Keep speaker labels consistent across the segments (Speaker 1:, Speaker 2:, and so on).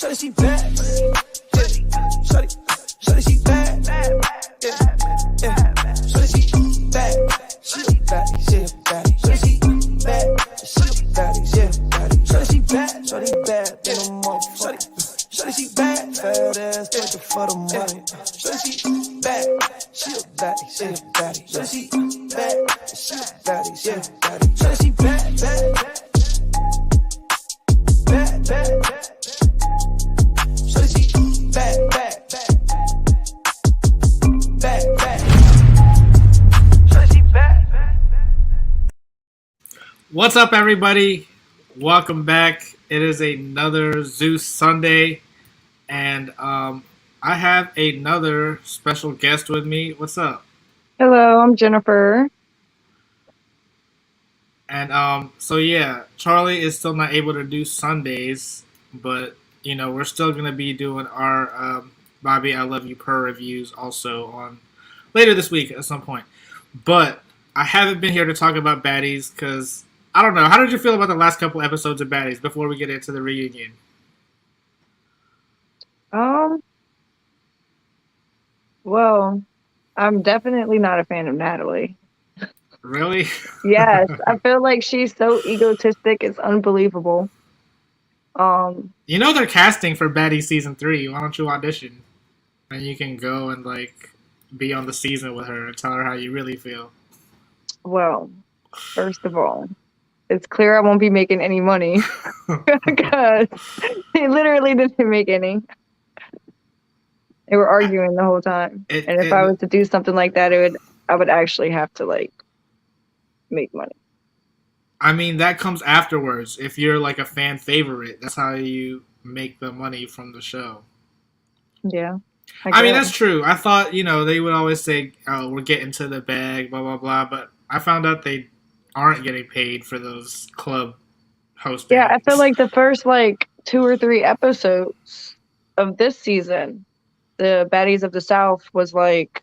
Speaker 1: Shawty, she bad. Shawty, she bad. Yeah. Shawty, she bad. She a baddie, she a baddie. Shawty, she bad. She a baddie, she a baddie. Shawty, she bad. Shawty bad, then I'm off. Shawty, she bad. Fat ass, looking for the money. Shawty, she bad. She a baddie, she a baddie. Shawty, she bad. She a baddie, she a baddie. Shawty, she bad, bad. Bad, bad, bad. Shawty, she bad, bad, bad. Bad, bad. Shawty, she bad.
Speaker 2: What's up, everybody? Welcome back. It is another Zeus Sunday, and I have another special guest with me. What's up?
Speaker 3: Hello, I'm Jennifer.
Speaker 2: And so yeah, Charlie is still not able to do Sundays, but you know we're still gonna be doing our Bobby I Love You Per reviews also on later this week at some point. But I haven't been here to talk about Baddies because I don't know. How did you feel about the last couple episodes of Baddies before we get into the reunion?
Speaker 3: Well, I'm definitely not a fan of Natalie.
Speaker 2: Really?
Speaker 3: Yes, I feel like she's so egotistic, it's unbelievable.
Speaker 2: You know they're casting for Baddies season 3. Why don't you audition? And you can go and like be on the season with her and tell her how you really feel.
Speaker 3: Well, first of all, it's clear I won't be making any money because they literally didn't make any. They were arguing the whole time. And if I was to do something like that, I would actually have to like make money.
Speaker 2: I mean, that comes afterwards. If you're like a fan favorite, that's how you make the money from the show.
Speaker 3: Yeah.
Speaker 2: I mean, that's true. I thought, you know, they would always say, oh, we're getting to the bag, blah, blah, blah. But I found out they aren't getting paid for those club hosting.
Speaker 3: Yeah, I feel like the first like 2 or 3 episodes of this season, the Baddies of the South was like,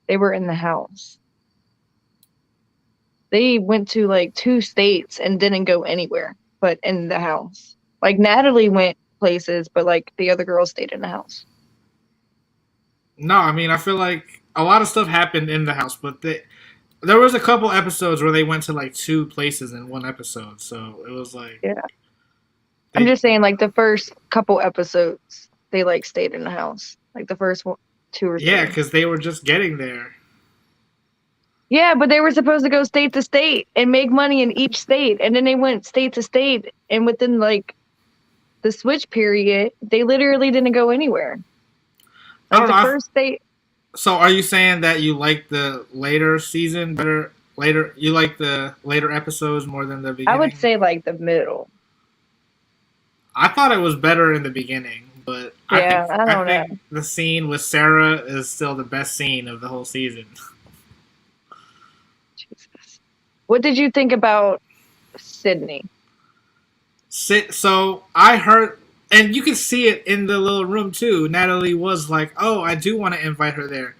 Speaker 3: they were in the house. They went to like 2 states and didn't go anywhere but in the house. Like Natalie went places, but like the other girls stayed in the house.
Speaker 2: No, I mean, I feel like a lot of stuff happened in the house, but there was a couple episodes where they went to like 2 places in one episode. So it was like...
Speaker 3: Yeah. I'm just saying like the first couple episodes, they like stayed in the house. Like the first 2 or 3.
Speaker 2: Yeah, because they were just getting there.
Speaker 3: Yeah, but they were supposed to go state to state and make money in each state. And then they went state to state. And within like the switch period, they literally didn't go anywhere. Like
Speaker 2: I don't know.
Speaker 3: First state.
Speaker 2: So are you saying that you like the later season better? You like the later episodes more than the beginning?
Speaker 3: I would say like the middle.
Speaker 2: I thought it was better in the beginning, but
Speaker 3: yeah,
Speaker 2: I think the scene with Sarah is still the best scene of the whole season.
Speaker 3: Jesus. What did you think about Sydney?
Speaker 2: So I heard, and you can see it in the little room too. Natalie was like, "Oh, I do want to invite her there."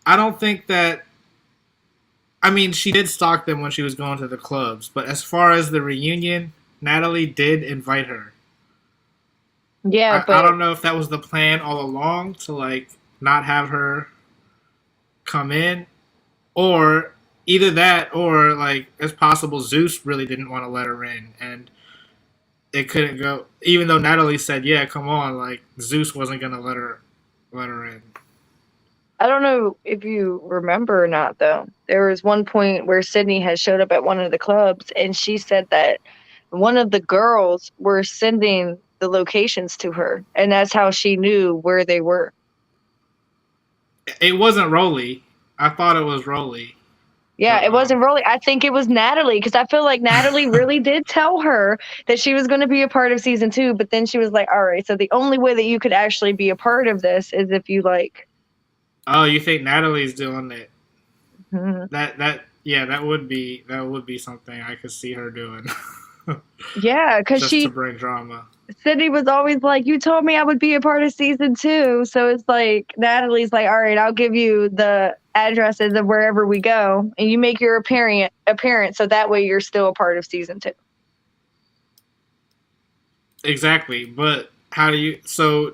Speaker 2: I don't think that. I mean, she did stalk them when she was going to the clubs, but as far as the reunion, Natalie did invite her.
Speaker 3: Yeah, but
Speaker 2: I don't know if that was the plan all along to like not have her come in, or either that, or like it's possible Zeus really didn't want to let her in, and it couldn't go. Even though Natalie said, "Yeah, come on," like Zeus wasn't gonna let her in.
Speaker 3: I don't know if you remember or not, though. There was one point where Sydney had showed up at one of the clubs, and she said that one of the girls were sending the locations to her, and that's how she knew where they were.
Speaker 2: It wasn't Rolly. I thought it was Rolly.
Speaker 3: Yeah, it wasn't Rolly. I think it was Natalie, because I feel like Natalie really did tell her that she was going to be a part of season 2, but then she was like, all right, so the only way that you could actually be a part of this is if you like...
Speaker 2: Oh, you think Natalie's doing it?
Speaker 3: Mm-hmm.
Speaker 2: That would be something I could see her doing.
Speaker 3: Yeah, because
Speaker 2: to bring drama.
Speaker 3: Sydney was always like, you told me I would be a part of season 2. So it's like, Natalie's like, all right, I'll give you the addresses of wherever we go, and you make your appearance so that way you're still a part of season 2.
Speaker 2: Exactly, but how do you? So,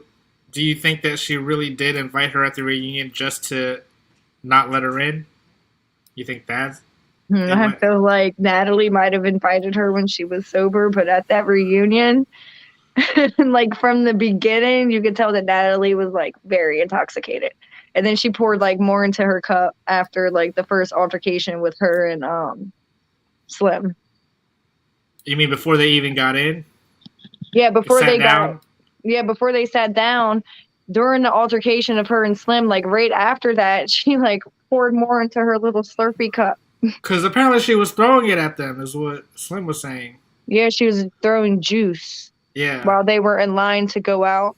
Speaker 2: do you think that she really did invite her at the reunion just to not let her in? You think that it
Speaker 3: I
Speaker 2: went?
Speaker 3: feel like Natalie might have invited her when she was sober, but at that reunion, like from the beginning, you could tell that Natalie was like very intoxicated. And then she poured like more into her cup after like the first altercation with her and Slim.
Speaker 2: You mean before they even got in?
Speaker 3: Yeah,
Speaker 2: They
Speaker 3: before
Speaker 2: sat
Speaker 3: they got
Speaker 2: down.
Speaker 3: yeah, before they sat down, during the altercation of her and Slim, like right after that, she like poured more into her little Slurpee cup.
Speaker 2: Because apparently she was throwing it at them, is what Slim was saying.
Speaker 3: Yeah, she was throwing juice
Speaker 2: Yeah.
Speaker 3: while they were in line to go out.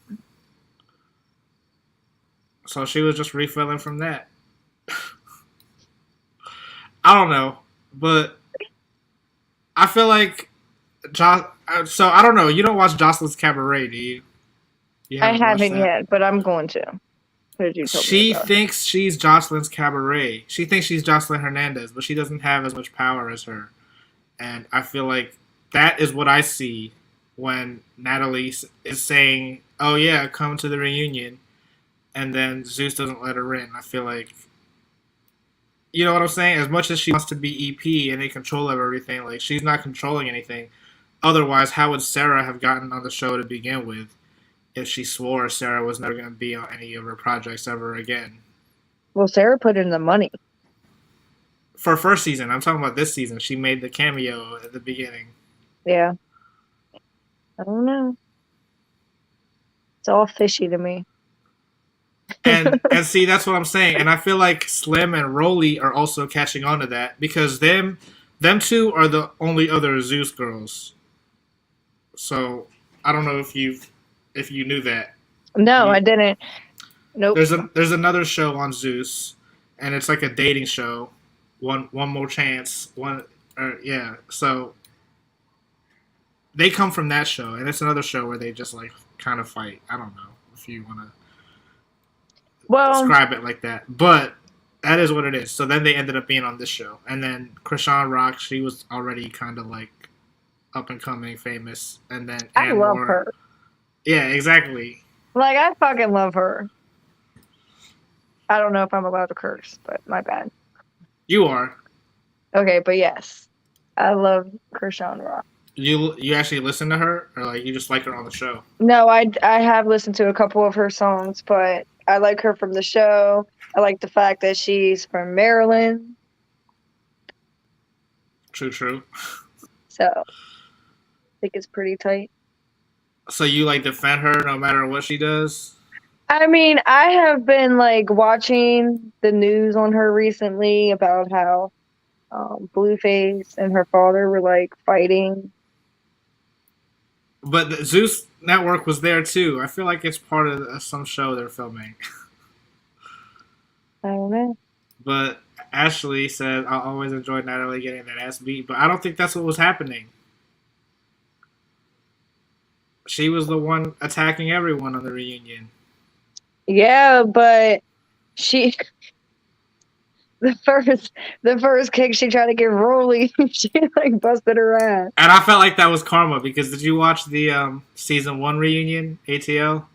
Speaker 2: So she was just refilling from that. I don't know. But I feel like. So I don't know. You don't watch Jocelyn's Cabaret, do you? You
Speaker 3: I
Speaker 2: haven't watched
Speaker 3: haven't
Speaker 2: that?
Speaker 3: yet, but I'm going to. What did you tell me
Speaker 2: She
Speaker 3: about her?
Speaker 2: thinks she's Jocelyn's Cabaret. She thinks she's Jocelyn Hernandez, but she doesn't have as much power as her. And I feel like that is what I see when Natalie is saying, "Oh yeah, come to the reunion," and then Zeus doesn't let her in. I feel like, you know what I'm saying? As much as she wants to be EP and in control of everything, like she's not controlling anything. Otherwise, how would Sarah have gotten on the show to begin with if she swore Sarah was never going to be on any of her projects ever again?
Speaker 3: Well, Sarah put in the money.
Speaker 2: For first season, I'm talking about this season. She made the cameo at the beginning.
Speaker 3: Yeah. I don't know. It's all fishy to me.
Speaker 2: And see, that's what I'm saying. And I feel like Slim and Rolly are also catching on to that because them two are the only other Zeus girls. So I don't know if you knew that.
Speaker 3: No, I
Speaker 2: You,
Speaker 3: didn't. Nope.
Speaker 2: there's another show on Zeus, and it's like a dating show. One more chance. Yeah. So they come from that show, and it's another show where they just like kind of fight. I don't know if you want to
Speaker 3: Well,
Speaker 2: describe it like that, but that is what it is. So then they ended up being on this show, and then Krishan Rock, she was already kind of like up and coming, famous, and then
Speaker 3: I
Speaker 2: Ann
Speaker 3: love
Speaker 2: Moore.
Speaker 3: her.
Speaker 2: Yeah, exactly.
Speaker 3: Like, I fucking love her. I don't know if I'm allowed to curse, but my bad.
Speaker 2: You are.
Speaker 3: Okay, but yes. I love Krishan Rock.
Speaker 2: You actually listen to her, or like you just like her on the show?
Speaker 3: No, I have listened to a couple of her songs, but I like her from the show. I like the fact that she's from Maryland.
Speaker 2: True, true.
Speaker 3: So I think it's pretty tight.
Speaker 2: So you like defend her no matter what she does?
Speaker 3: I mean, I have been like watching the news on her recently about how Blueface and her father were like fighting.
Speaker 2: But the Zeus Network was there too. I feel like it's part of some show they're filming.
Speaker 3: I don't know.
Speaker 2: But Ashley said, "I always enjoyed Natalie getting that ass beat," but I don't think that's what was happening. She was the one attacking everyone on the reunion.
Speaker 3: Yeah, but she the first kick she tried to give Rolly, she like busted her ass.
Speaker 2: And I felt like that was karma because did you watch the season 1 reunion ATL?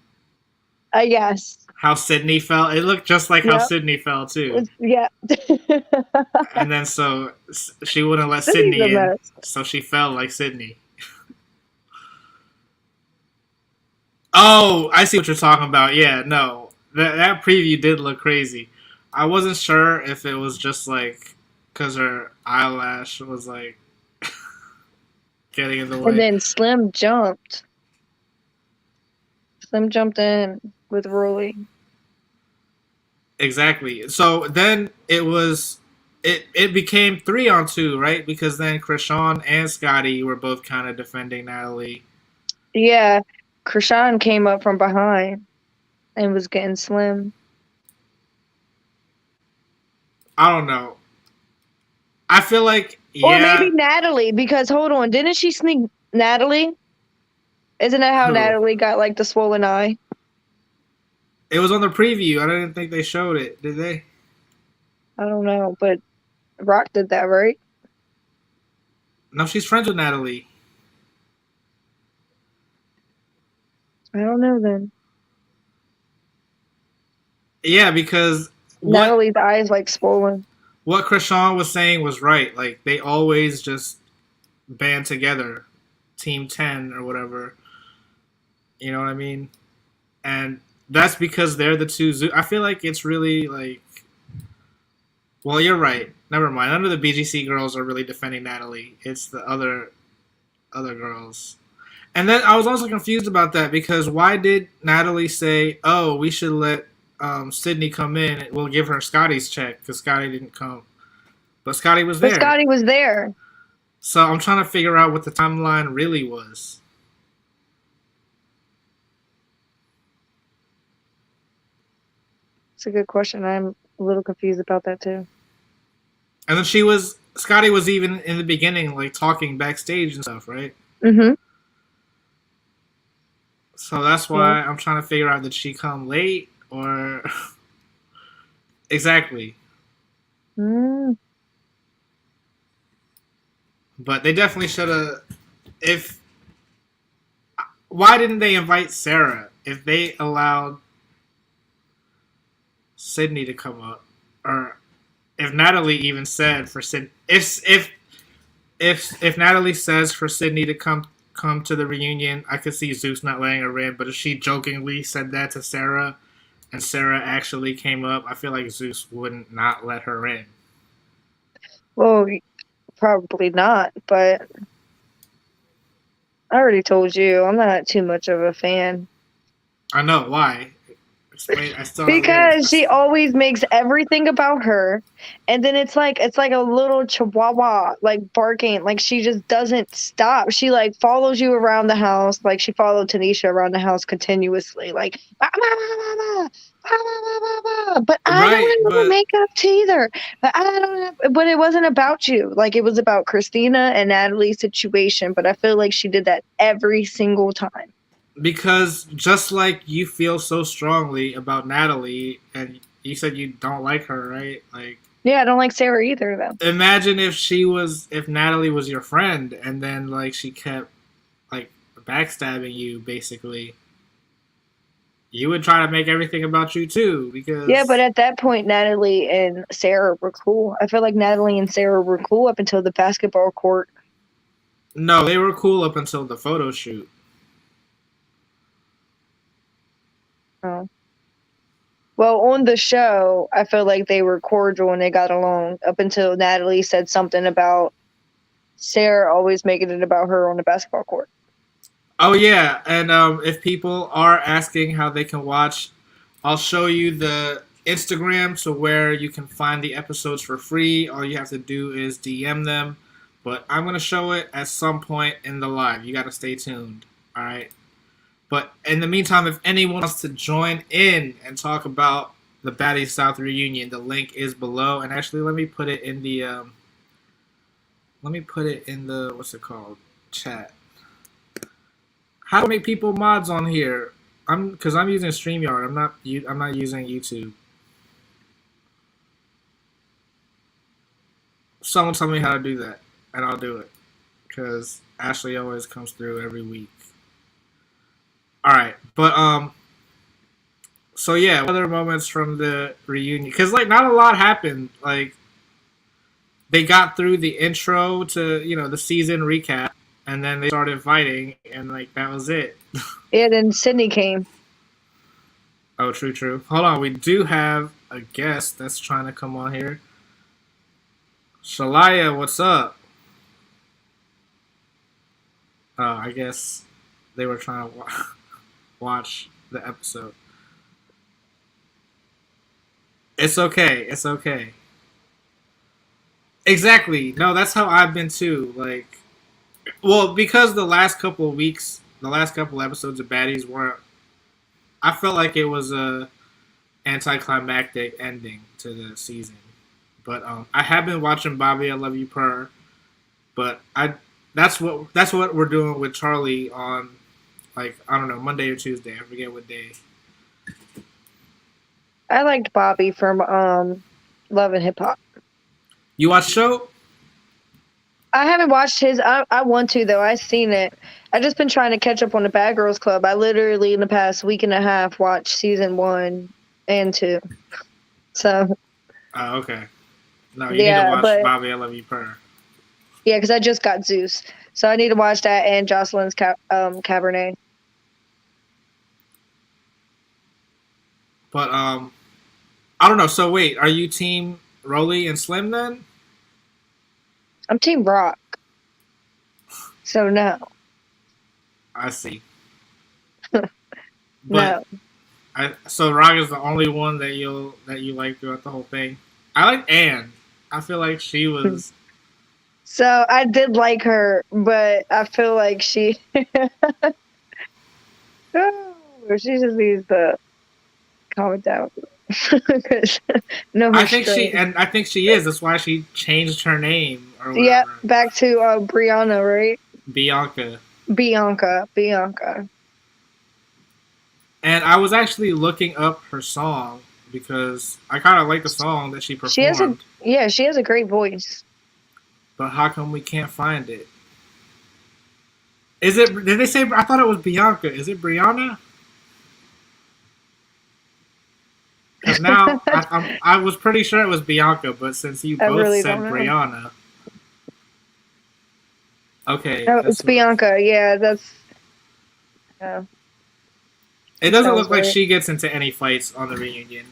Speaker 3: Yes.
Speaker 2: How Sydney fell. It looked just like how
Speaker 3: Yep.
Speaker 2: Sydney fell too.
Speaker 3: Yeah.
Speaker 2: And then so she wouldn't let
Speaker 3: Sydney's a
Speaker 2: Sydney in,
Speaker 3: mess.
Speaker 2: so she fell like Sydney. Oh, I see what you're talking about. Yeah, no, that preview did look crazy. I wasn't sure if it was just like because her eyelash was like getting in the
Speaker 3: And
Speaker 2: way.
Speaker 3: then Slim jumped. Slim jumped in with Rolly.
Speaker 2: Exactly. So then it became 3-on-2, right? Because then Krishan and Scotty were both kind of defending Natalie.
Speaker 3: Yeah. Krishan came up from behind and was getting Slim.
Speaker 2: I don't know. I feel like
Speaker 3: Or
Speaker 2: yeah.
Speaker 3: maybe Natalie, because hold on, didn't she sneak Natalie? Isn't that how
Speaker 2: Who?
Speaker 3: Natalie got like the swollen eye?
Speaker 2: It was on the preview. I didn't think they showed it. Did they?
Speaker 3: I don't know, but Rock did that, right?
Speaker 2: No, she's friends with Natalie.
Speaker 3: I don't know then.
Speaker 2: Yeah, because
Speaker 3: Natalie's eyes like swollen.
Speaker 2: what Krishan was saying was right. Like they always just band together, Team 10 or whatever. You know what I mean? And that's because they're the two. I feel like it's really like. Well, you're right. Never mind. None of the BGC girls are really defending Natalie. It's the other girls. And then I was also confused about that because why did Natalie say, "Oh, we should let Sydney come in. We'll give her Scotty's check because Scotty didn't come." But Scotty was
Speaker 3: But
Speaker 2: there.
Speaker 3: Scotty was there.
Speaker 2: So I'm trying to figure out what the timeline really was.
Speaker 3: It's a good question. I'm a little confused about that too.
Speaker 2: And then Scotty was even in the beginning, like talking backstage and stuff, right?
Speaker 3: Mm-hmm.
Speaker 2: So that's why I'm trying to figure out, did she come late or exactly?
Speaker 3: Mm.
Speaker 2: But they definitely should have. If why didn't they invite Sarah if they allowed Sydney to come up, or if Natalie even said for Sydney, if Natalie says for Sydney to come to the reunion, I could see Zeus not letting her in. But if she jokingly said that to Sarah, and Sarah actually came up, I feel like Zeus wouldn't not let her in.
Speaker 3: Well, probably not, but I already told you I'm not too much of a fan.
Speaker 2: I know why. Explain. I still
Speaker 3: Because she always makes everything about her, and then it's like a little chihuahua like barking, like she just doesn't stop. She like follows you around the house, like she followed Tanisha around the house continuously, like bah, bah, bah, bah, bah, bah, bah, bah. But I don't have to make up to either. But I don't have, but it wasn't about you. Like it was about Christina and Natalie's situation. But I feel like she did that every single time.
Speaker 2: Because just like you feel so strongly about Natalie, and you said you don't like her, right? Like,
Speaker 3: yeah, I don't like Sarah either, though.
Speaker 2: Imagine if Natalie was your friend, and then like she kept like backstabbing you, basically. You would try to make everything about you too, because
Speaker 3: yeah, but at that point, Natalie and Sarah were cool. I feel like Natalie and Sarah were cool up until the basketball court.
Speaker 2: No, they were cool up until the photo shoot.
Speaker 3: Oh. Well, on the show, I feel like they were cordial and they got along up until Natalie said something about Sarah always making it about her on the basketball court.
Speaker 2: Oh yeah, and if people are asking how they can watch, I'll show you the Instagram to where you can find the episodes for free. All you have to do is DM them, but I'm gonna show it at some point in the live. You gotta stay tuned. All right. But in the meantime, if anyone wants to join in and talk about the Baddies South reunion, the link is below. And actually, let me put it in the what's it called, chat. How to make people mods on here? Because I'm using StreamYard. I'm not using YouTube. Someone tell me how to do that, and I'll do it. Because Ashley always comes through every week. All right, but so yeah, other moments from the reunion, because like not a lot happened. Like they got through the intro to the season recap, and then they started fighting, and like that was it.
Speaker 3: Yeah, then Sydney came.
Speaker 2: Oh, true. Hold on, we do have a guest that's trying to come on here. Shalaya, what's up? Oh, I guess they were trying to watch the episode. It's okay. Exactly. No, that's how I've been too. Like, well, because the last couple of weeks, the last couple episodes of Baddies weren't. I felt like it was a anticlimactic ending to the season. But I have been watching Bobby, I Love You Per. But that's what we're doing with Charlie on, like, I don't know, Monday or Tuesday. I forget what day.
Speaker 3: I liked Bobby from Love and Hip Hop.
Speaker 2: You watch the show?
Speaker 3: I haven't watched his. I want to though. I've seen it. I just been trying to catch up on the Bad Girls Club. I literally in the past week and a half watched season 1 and 2. So
Speaker 2: Oh, okay. No, you need to
Speaker 3: yeah,
Speaker 2: watch
Speaker 3: but
Speaker 2: Bobby, I Love You Purr.
Speaker 3: yeah, because I just got Zeus, so I need to watch that and Jocelyn's Cabernet.
Speaker 2: But I don't know. So wait, are you team Rolly and Slim then?
Speaker 3: I'm Team Rock, so no,
Speaker 2: I see. But
Speaker 3: no.
Speaker 2: so Rock is the only one that you like throughout the whole thing. I like Anne. I feel like she was.
Speaker 3: So I did like her, but I feel like she, oh, she just needs to calm it down. 'Cause no restraint.
Speaker 2: I think she is. That's why she changed her name or
Speaker 3: Yep,
Speaker 2: whatever.
Speaker 3: back to Brianna, right?
Speaker 2: Bianca.
Speaker 3: Bianca.
Speaker 2: And I was actually looking up her song because I kind of like the song that she
Speaker 3: She has
Speaker 2: performed.
Speaker 3: she has a great voice.
Speaker 2: But how come we can't find it? Is it? Did they say? I thought it was Bianca. Is it Brianna? Because now I was pretty sure it was Bianca, but since you
Speaker 3: I
Speaker 2: both
Speaker 3: really
Speaker 2: said
Speaker 3: don't know.
Speaker 2: Brianna, okay.
Speaker 3: No, it's Bianca. Yeah, that's.
Speaker 2: It doesn't
Speaker 3: sounds
Speaker 2: look like
Speaker 3: right.
Speaker 2: she gets into any fights on the reunion,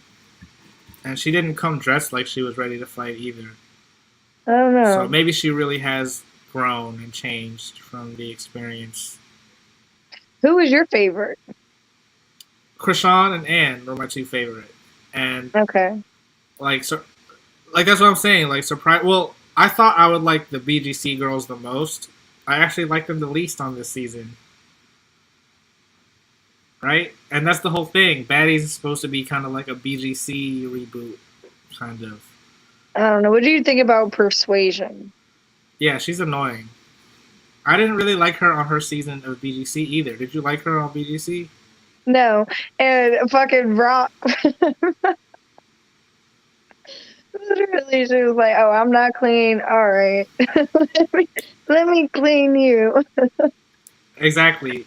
Speaker 2: and she didn't come dressed like she was ready to fight either.
Speaker 3: I don't know.
Speaker 2: So maybe she really has grown and changed from the experience.
Speaker 3: Who was your favorite?
Speaker 2: Krishan and Anne were my two favorite, and
Speaker 3: Okay.
Speaker 2: like that's what I'm saying. Like surprise. Well, I thought I would like the BGC girls the most. I actually like them the least on this season. Right? And that's the whole thing. Baddies is supposed to be kind of like a BGC reboot, kind of.
Speaker 3: I don't know. What do you think about Persuasion?
Speaker 2: Yeah, she's annoying. I didn't really like her on her season of BGC either. Did you like her on BGC?
Speaker 3: No, and fucking Rock. Literally, she was like, "Oh, I'm not clean. All right, let me clean you."
Speaker 2: Exactly.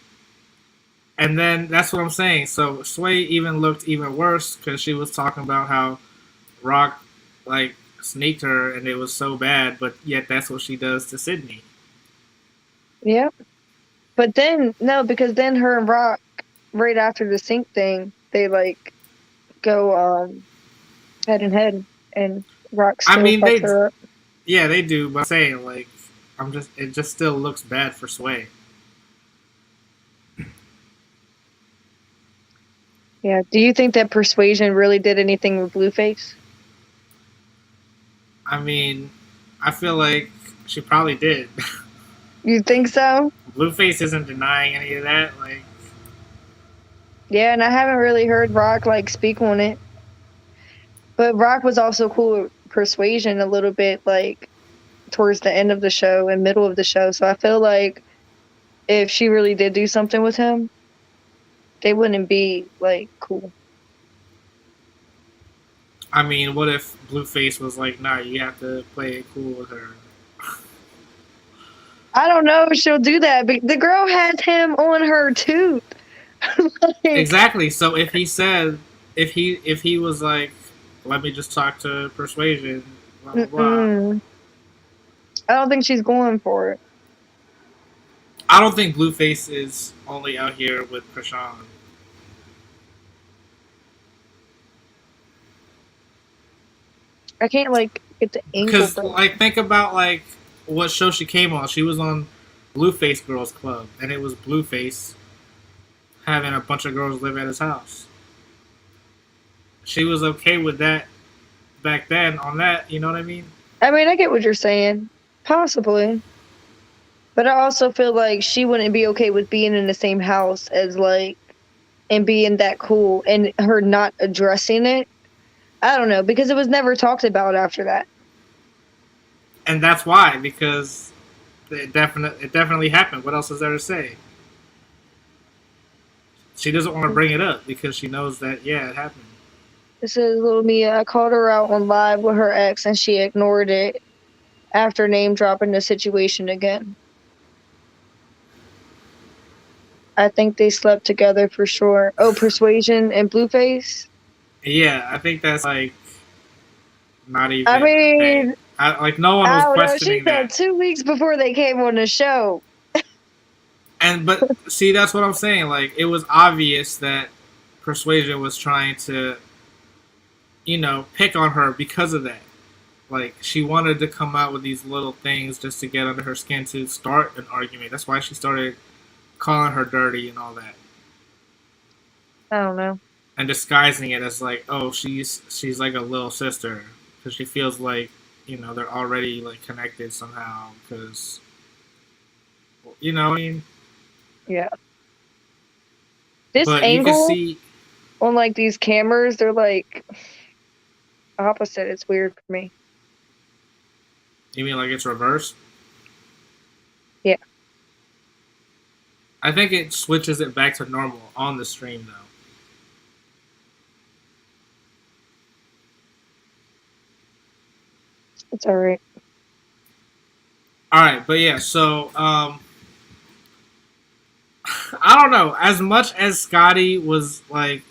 Speaker 2: And then that's what I'm saying. So Sway even looked even worse because she was talking about how Rock like sneaked her and it was so bad, but yet that's what she does to Sydney.
Speaker 3: Yep. But then no, because then her and Rock, right after the sync thing, they like go head and head, and Rock
Speaker 2: I
Speaker 3: still
Speaker 2: mean,
Speaker 3: fucks her up.
Speaker 2: yeah, they do, but I'm saying like it just still looks bad for Sway.
Speaker 3: Yeah. Do you think that Persuasion really did anything with Blueface?
Speaker 2: I mean, I feel like she probably did.
Speaker 3: You think so?
Speaker 2: Blueface isn't denying any of that. Like,
Speaker 3: Yeah, and I haven't really heard Rock like speak on it. But Rock was also cool with Persuasion a little bit, like towards the end of the show and middle of the show. So I feel like if she really did do something with him, they wouldn't be like cool.
Speaker 2: I mean, what if Blueface was like, "Nah, you have to play it cool with her."
Speaker 3: I don't know if she'll do that, but the girl has him on her too. Like,
Speaker 2: Exactly. So if he said, if he was like, "Let me just talk to Persuasion," blah blah blah.
Speaker 3: I don't think she's going for it.
Speaker 2: I don't think Blueface is only out here with Krishan.
Speaker 3: I can't like get the angle.
Speaker 2: Because like think about like what show she came on. She was on Blueface Girls Club, and it was Blueface having a bunch of girls live at his house. She was okay with that back then on that. You know what I mean?
Speaker 3: I mean, I get what you're saying, possibly, but I also feel like she wouldn't be okay with being in the same house as like and being that cool and her not addressing it. I don't know, because it was never talked about after that.
Speaker 2: And that's why, because it definitely happened. What else is there to say? She doesn't want to bring it up because she knows that yeah, it happened.
Speaker 3: This is little Mia. I called her out on live with her ex, and she ignored it after name dropping the situation again. I think they slept together for sure. Oh, Persuasion and Blueface.
Speaker 2: Yeah, I think that's like not
Speaker 3: I
Speaker 2: even a thing.
Speaker 3: mean,
Speaker 2: Like no one
Speaker 3: I
Speaker 2: was
Speaker 3: don't know. She
Speaker 2: questioning
Speaker 3: said
Speaker 2: that.
Speaker 3: 2 weeks before they came on the show.
Speaker 2: But see, that's what I'm saying. Like it was obvious that Persuasion was trying to, pick on her because of that. Like she wanted to come out with these little things just to get under her skin to start an argument. That's why she started calling her dirty and all that,
Speaker 3: I don't know.
Speaker 2: and disguising it as like, oh, she's like a little sister because she feels like they're already like connected somehow because I mean.
Speaker 3: Yeah. This
Speaker 2: But you can
Speaker 3: angle
Speaker 2: see.
Speaker 3: on like these cameras, they're like opposite. It's weird for me.
Speaker 2: You mean like it's reversed?
Speaker 3: Yeah.
Speaker 2: I think it switches it back to normal on the stream though.
Speaker 3: It's all right.
Speaker 2: All right, but yeah, so I don't know. As much as Scotty was like,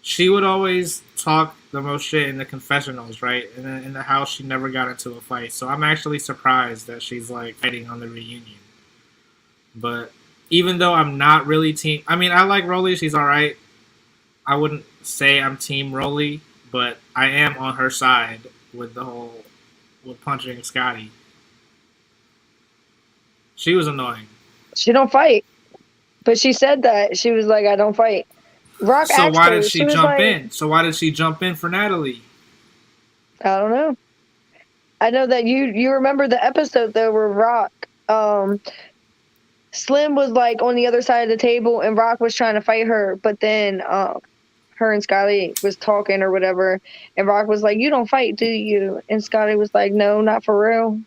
Speaker 2: she would always talk the most shit in the confessionals, right? And then in the house, she never got into a fight. So I'm actually surprised that she's like fighting on the reunion. But even though I'm not really team, I mean, I like Rolly. She's all right. I wouldn't say I'm team Rolly, but I am on her side with the whole with punching Scotty. She was annoying.
Speaker 3: She don't fight. But she said that. She was like, I don't fight. Rock
Speaker 2: So
Speaker 3: asked
Speaker 2: why did
Speaker 3: her.
Speaker 2: she
Speaker 3: She was
Speaker 2: jump
Speaker 3: like,
Speaker 2: in? So why did she jump in for Natalie?
Speaker 3: I don't know. I know that you remember the episode though where Rock Slim was like on the other side of the table and Rock was trying to fight her, but then her and Scotty was talking or whatever, and Rock was like, "You don't fight, do you?" And Scotty was like, "No, not for real."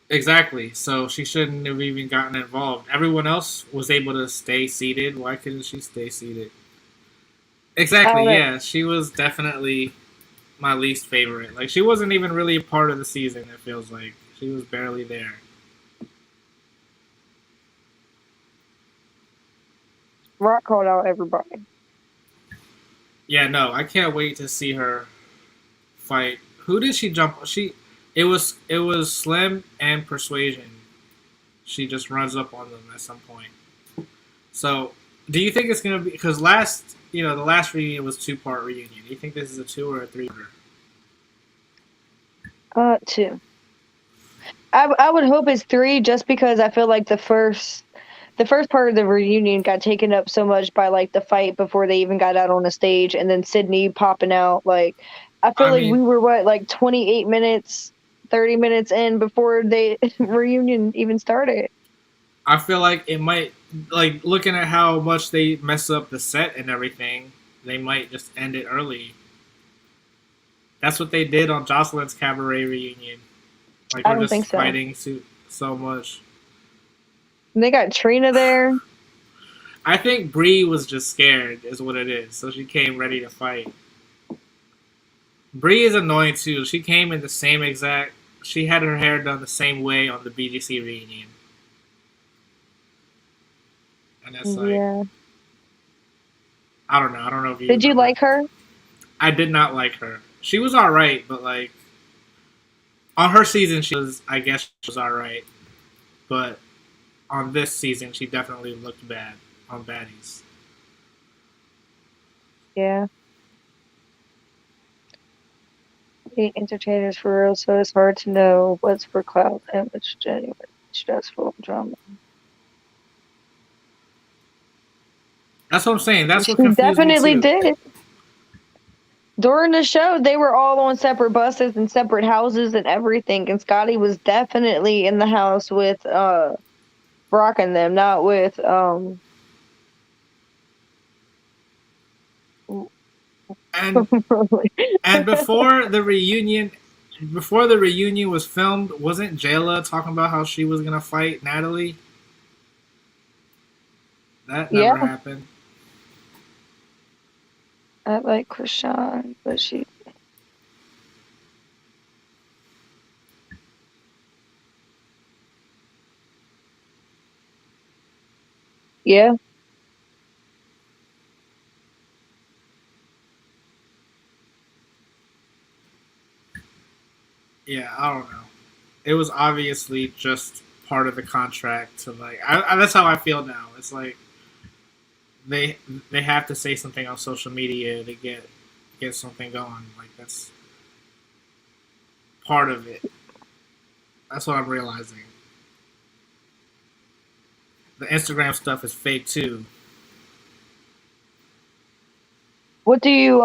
Speaker 2: Exactly. So she shouldn't have even gotten involved. Everyone else was able to stay seated. Why couldn't she stay seated?
Speaker 3: I
Speaker 2: Exactly.
Speaker 3: don't know.
Speaker 2: Yeah, she was definitely my least favorite. Like she wasn't even really a part of the season. It feels like she was barely there.
Speaker 3: Rock called out everybody.
Speaker 2: Yeah, no, I can't wait to see her fight. Who did she jump? It was Slim and Persuasion. She just runs up on them at some point. So, do you think it's gonna be because the last reunion was 2-part reunion? Do you think this is a 2 or a 3-parter?
Speaker 3: 2. I would hope it's 3, just because I feel like the first part of the reunion got taken up so much by like the fight before they even got out on the stage, and then Sydney popping out. Like, I feel
Speaker 2: I
Speaker 3: like we
Speaker 2: mean,
Speaker 3: were what, like 28 minutes, 30 minutes in before the reunion even started.
Speaker 2: I feel like it might like looking at how much they mess up the set and everything. They might just end it early. That's what they did on Jocelyn's cabaret reunion. Like
Speaker 3: I
Speaker 2: we're
Speaker 3: don't
Speaker 2: just
Speaker 3: think so.
Speaker 2: fighting so much.
Speaker 3: And they got Trina there.
Speaker 2: I think Bree was just scared, is what it is. So she came ready to fight. Bree is annoying too. She came in the same exact. She had her hair done the same way on the BGC reunion, and it's like
Speaker 3: Yeah.
Speaker 2: I don't know. I don't know if you
Speaker 3: Did you
Speaker 2: remember.
Speaker 3: like her?
Speaker 2: I did not like her. She was all right, but like on her season, I guess she was all right, but on this season, she definitely looked bad on Baddies.
Speaker 3: Yeah. The entertainers for real, so it's hard to know what's for clout and what's genuine. Stressful drama.
Speaker 2: That's what I'm saying. That's what
Speaker 3: She
Speaker 2: confused me
Speaker 3: definitely
Speaker 2: too.
Speaker 3: did. During the show, they were all on separate buses and separate houses and everything, and Scotty was definitely in the house with Brock and them, not with
Speaker 2: And and before the reunion was filmed, wasn't Jayla talking about how she was gonna fight Natalie? That
Speaker 3: Yeah,
Speaker 2: never happened.
Speaker 3: I like Krishan, but she Yeah.
Speaker 2: Yeah, I don't know. It was obviously just part of the contract to like. That's how I feel now. It's like they they have to say something on social media to get something going. Like that's part of it. That's what I'm realizing. The Instagram stuff is fake too.
Speaker 3: What do you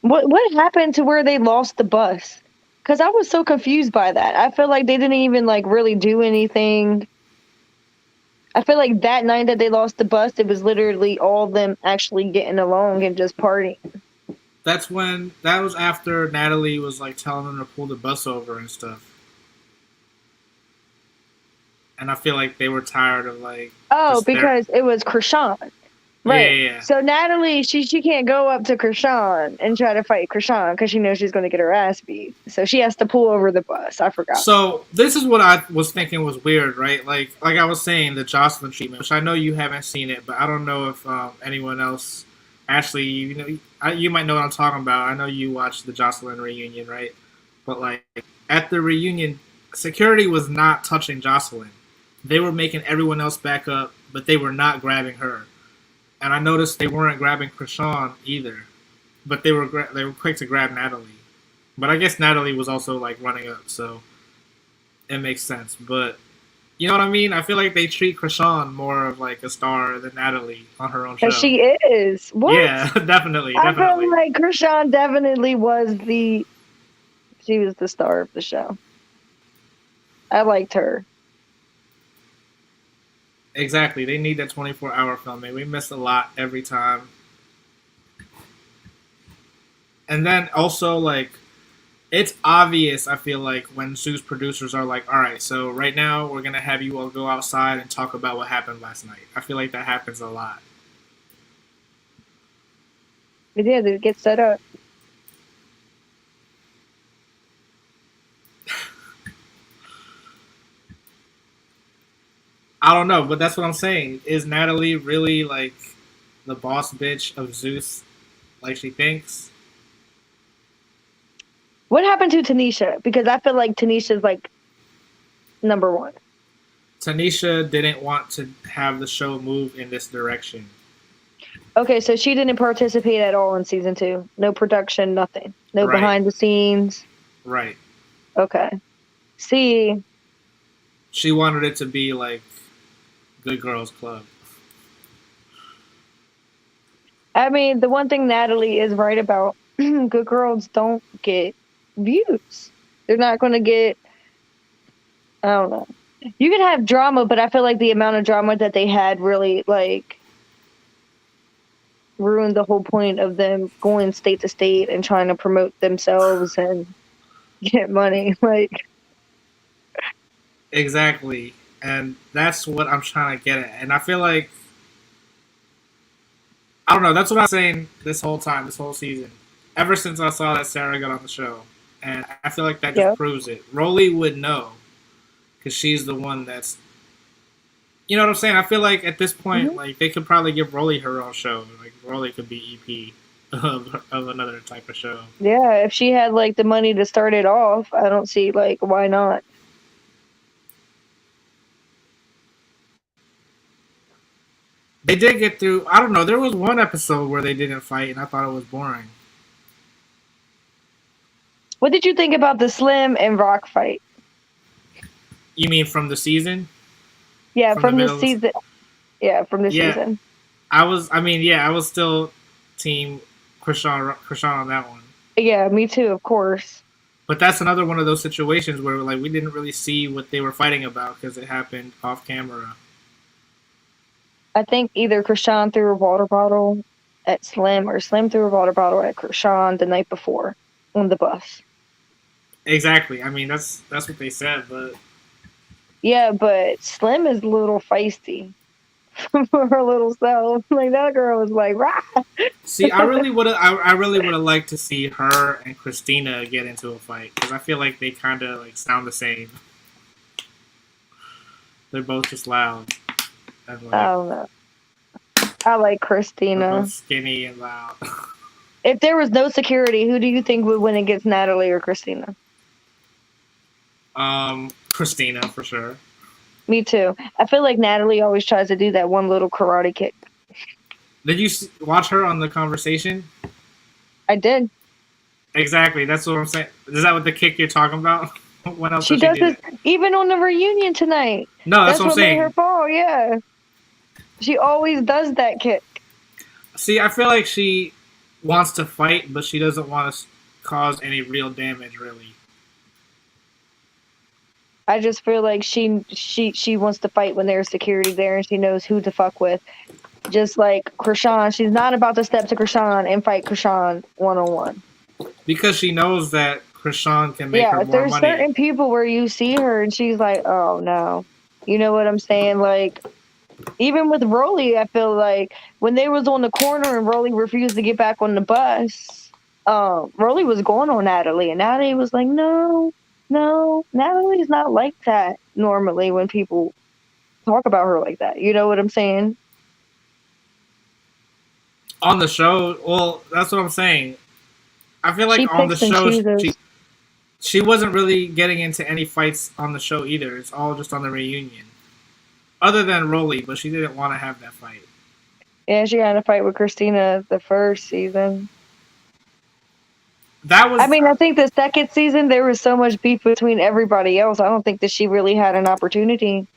Speaker 3: what happened to where they lost the bus? Because I was so confused by that. I feel like they didn't even like really do anything. I feel like that night that they lost the bus, it was literally all of them actually getting along and just partying.
Speaker 2: That was after Natalie was like telling them to pull the bus over and stuff. And I feel like they were tired of like
Speaker 3: Oh,
Speaker 2: just their
Speaker 3: because it was Krishan.
Speaker 2: yeah
Speaker 3: Right.
Speaker 2: yeah yeah.
Speaker 3: So Natalie, she can't go up to Krishan and try to fight Krishan because she knows she's going to get her ass beat. So she has to pull over the bus. I forgot.
Speaker 2: So this is what I was thinking was weird, right? Like I was saying, the Jocelyn treatment, which I know you haven't seen it, but I don't know if anyone else. Ashley, you might know what I'm talking about. I know you watched the Jocelyn reunion, right? But like at the reunion, security was not touching Jocelyn. They were making everyone else back up, but they were not grabbing her. And I noticed they weren't grabbing Krishan either, but they were quick to grab Natalie. But I guess Natalie was also like running up, so it makes sense. But you know what I mean? I feel like they treat Krishan more of like a star than Natalie on her own
Speaker 3: And
Speaker 2: show.
Speaker 3: she is. What?
Speaker 2: Yeah, definitely,
Speaker 3: I
Speaker 2: definitely.
Speaker 3: feel like Krishan definitely was she was the star of the show. I liked her.
Speaker 2: Exactly. They need that 24-hour filming. We miss a lot every time. And then also like it's obvious, I feel like, when Zeus producers are like, all right, so right now we're going to have you all go outside and talk about what happened last night. I feel like that happens a lot.
Speaker 3: But yeah, they get set up.
Speaker 2: I don't know, but that's what I'm saying. Is Natalie really like the boss bitch of Zeus like she thinks?
Speaker 3: What happened to Tanisha? Because I feel like Tanisha's like number one.
Speaker 2: Tanisha didn't want to have the show move in this direction.
Speaker 3: Okay, so she didn't participate at all in season 2. No production, nothing. No
Speaker 2: Right,
Speaker 3: behind the scenes.
Speaker 2: right.
Speaker 3: Okay. See,
Speaker 2: She wanted it to be like Good Girls Club.
Speaker 3: I mean, the one thing Natalie is right about, good girls don't get views. They're not going to get, I don't know. You can have drama, but I feel like the amount of drama that they had really, like, ruined the whole point of them going state to state and trying to promote themselves and get money. Like,
Speaker 2: Exactly. And that's what I'm trying to get at. And I feel like I don't know, that's what I'm saying this whole time, this whole season. Ever since I saw that Sarah got on the show. And I feel like that just
Speaker 3: yeah.
Speaker 2: proves it. Rolly would know. Because she's the one that's you know what I'm saying? I feel like at this point,
Speaker 3: Mhm.
Speaker 2: like they could probably give Rolly her own show. Like Rolly could be EP of another type of show.
Speaker 3: Yeah, if she had, like, the money to start it off, I don't see, like, why not?
Speaker 2: They did get through. I don't know. There was one episode where they didn't fight, and I thought it was boring.
Speaker 3: What did you think about the Slim and Rock fight?
Speaker 2: You mean from the season?
Speaker 3: Yeah,
Speaker 2: From the
Speaker 3: from this
Speaker 2: middle?
Speaker 3: season. Yeah, from this
Speaker 2: Yeah,
Speaker 3: season.
Speaker 2: I was. I mean, yeah, I was still team Krishan on that one.
Speaker 3: Yeah, me too, of course.
Speaker 2: But that's another one of those situations where like we didn't really see what they were fighting about because it happened off camera.
Speaker 3: I think either Krishan threw a water bottle at Slim or Slim threw a water bottle at Krishan the night before on the bus.
Speaker 2: Exactly. I mean, that's what they said, but
Speaker 3: Yeah, but Slim is a little feisty for her little self. Like, that girl was like, rah!
Speaker 2: see, I really would have liked to see her and Christina get into a fight because I feel like they kind of like sound the same. They're both just loud and
Speaker 3: I
Speaker 2: like
Speaker 3: don't know. I like
Speaker 2: they're
Speaker 3: Christina.
Speaker 2: both skinny and loud.
Speaker 3: If there was no security, who do you think would win against Natalie or Christina?
Speaker 2: Christina for sure.
Speaker 3: Me too. I feel like Natalie always tries to do that one little karate kick.
Speaker 2: Did you watch her on the conversation?
Speaker 3: I did.
Speaker 2: Exactly. That's what I'm saying. Is that what the kick you're talking about? When else
Speaker 3: She
Speaker 2: does she
Speaker 3: does
Speaker 2: do
Speaker 3: this
Speaker 2: that?
Speaker 3: even on the reunion tonight.
Speaker 2: No, that's
Speaker 3: That's
Speaker 2: what I'm
Speaker 3: what made her
Speaker 2: saying.
Speaker 3: fall. Yeah, she always does that kick.
Speaker 2: See, I feel like she wants to fight, but she doesn't want to cause any real damage, really.
Speaker 3: I just feel like she wants to fight when there's security there, and she knows who to fuck with. Just like Krishan, she's not about to step to Krishan and fight Krishan 1-on-1.
Speaker 2: Because she knows that Krishan can make her
Speaker 3: Yeah,
Speaker 2: more
Speaker 3: there's
Speaker 2: money.
Speaker 3: certain people where you see her and she's like, oh no. You know what I'm saying? Like, even with Rolly, I feel like when they was on the corner and Rolly refused to get back on the bus, Rolly was going on Natalie, and Natalie was like, no, no, Natalie's not like that normally when people talk about her like that. You know what I'm saying?
Speaker 2: On the show, well, that's what I'm saying. I feel like
Speaker 3: She
Speaker 2: on the
Speaker 3: picks and
Speaker 2: show,
Speaker 3: chooses.
Speaker 2: she wasn't really getting into any fights on the show either. It's all just on the reunion. Other than Rolly, but she didn't want to have that fight.
Speaker 3: Yeah, she got in a fight with Christina the first season.
Speaker 2: That
Speaker 3: I
Speaker 2: was
Speaker 3: mean, I think the second season there was so much beef between everybody else. I don't think that she really had an opportunity.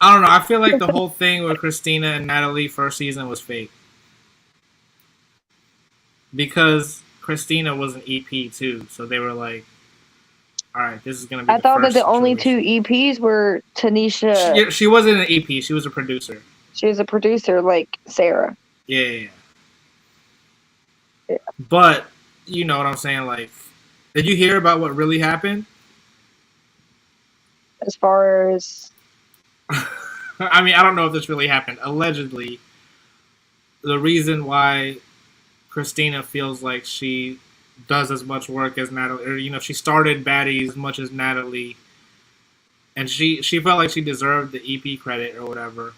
Speaker 2: I don't know. I feel like the whole thing with Christina and Natalie first season was fake because Christina was an EP too, so they were like, "All right, this is gonna be
Speaker 3: I
Speaker 2: the
Speaker 3: thought that
Speaker 2: first
Speaker 3: the only two
Speaker 2: situation."
Speaker 3: EPs were Tanisha.
Speaker 2: She wasn't an EP; she was a producer.
Speaker 3: She was a producer like Sarah.
Speaker 2: Yeah, yeah, yeah.
Speaker 3: Yeah.
Speaker 2: But you know what I'm saying? Like, did you hear about what really happened?
Speaker 3: As far as
Speaker 2: I mean, I don't know if this really happened. Allegedly, the reason why Christina feels like she does as much work as Natalie, or she started Baddies as much as Natalie, and she felt like she deserved the EP credit or whatever.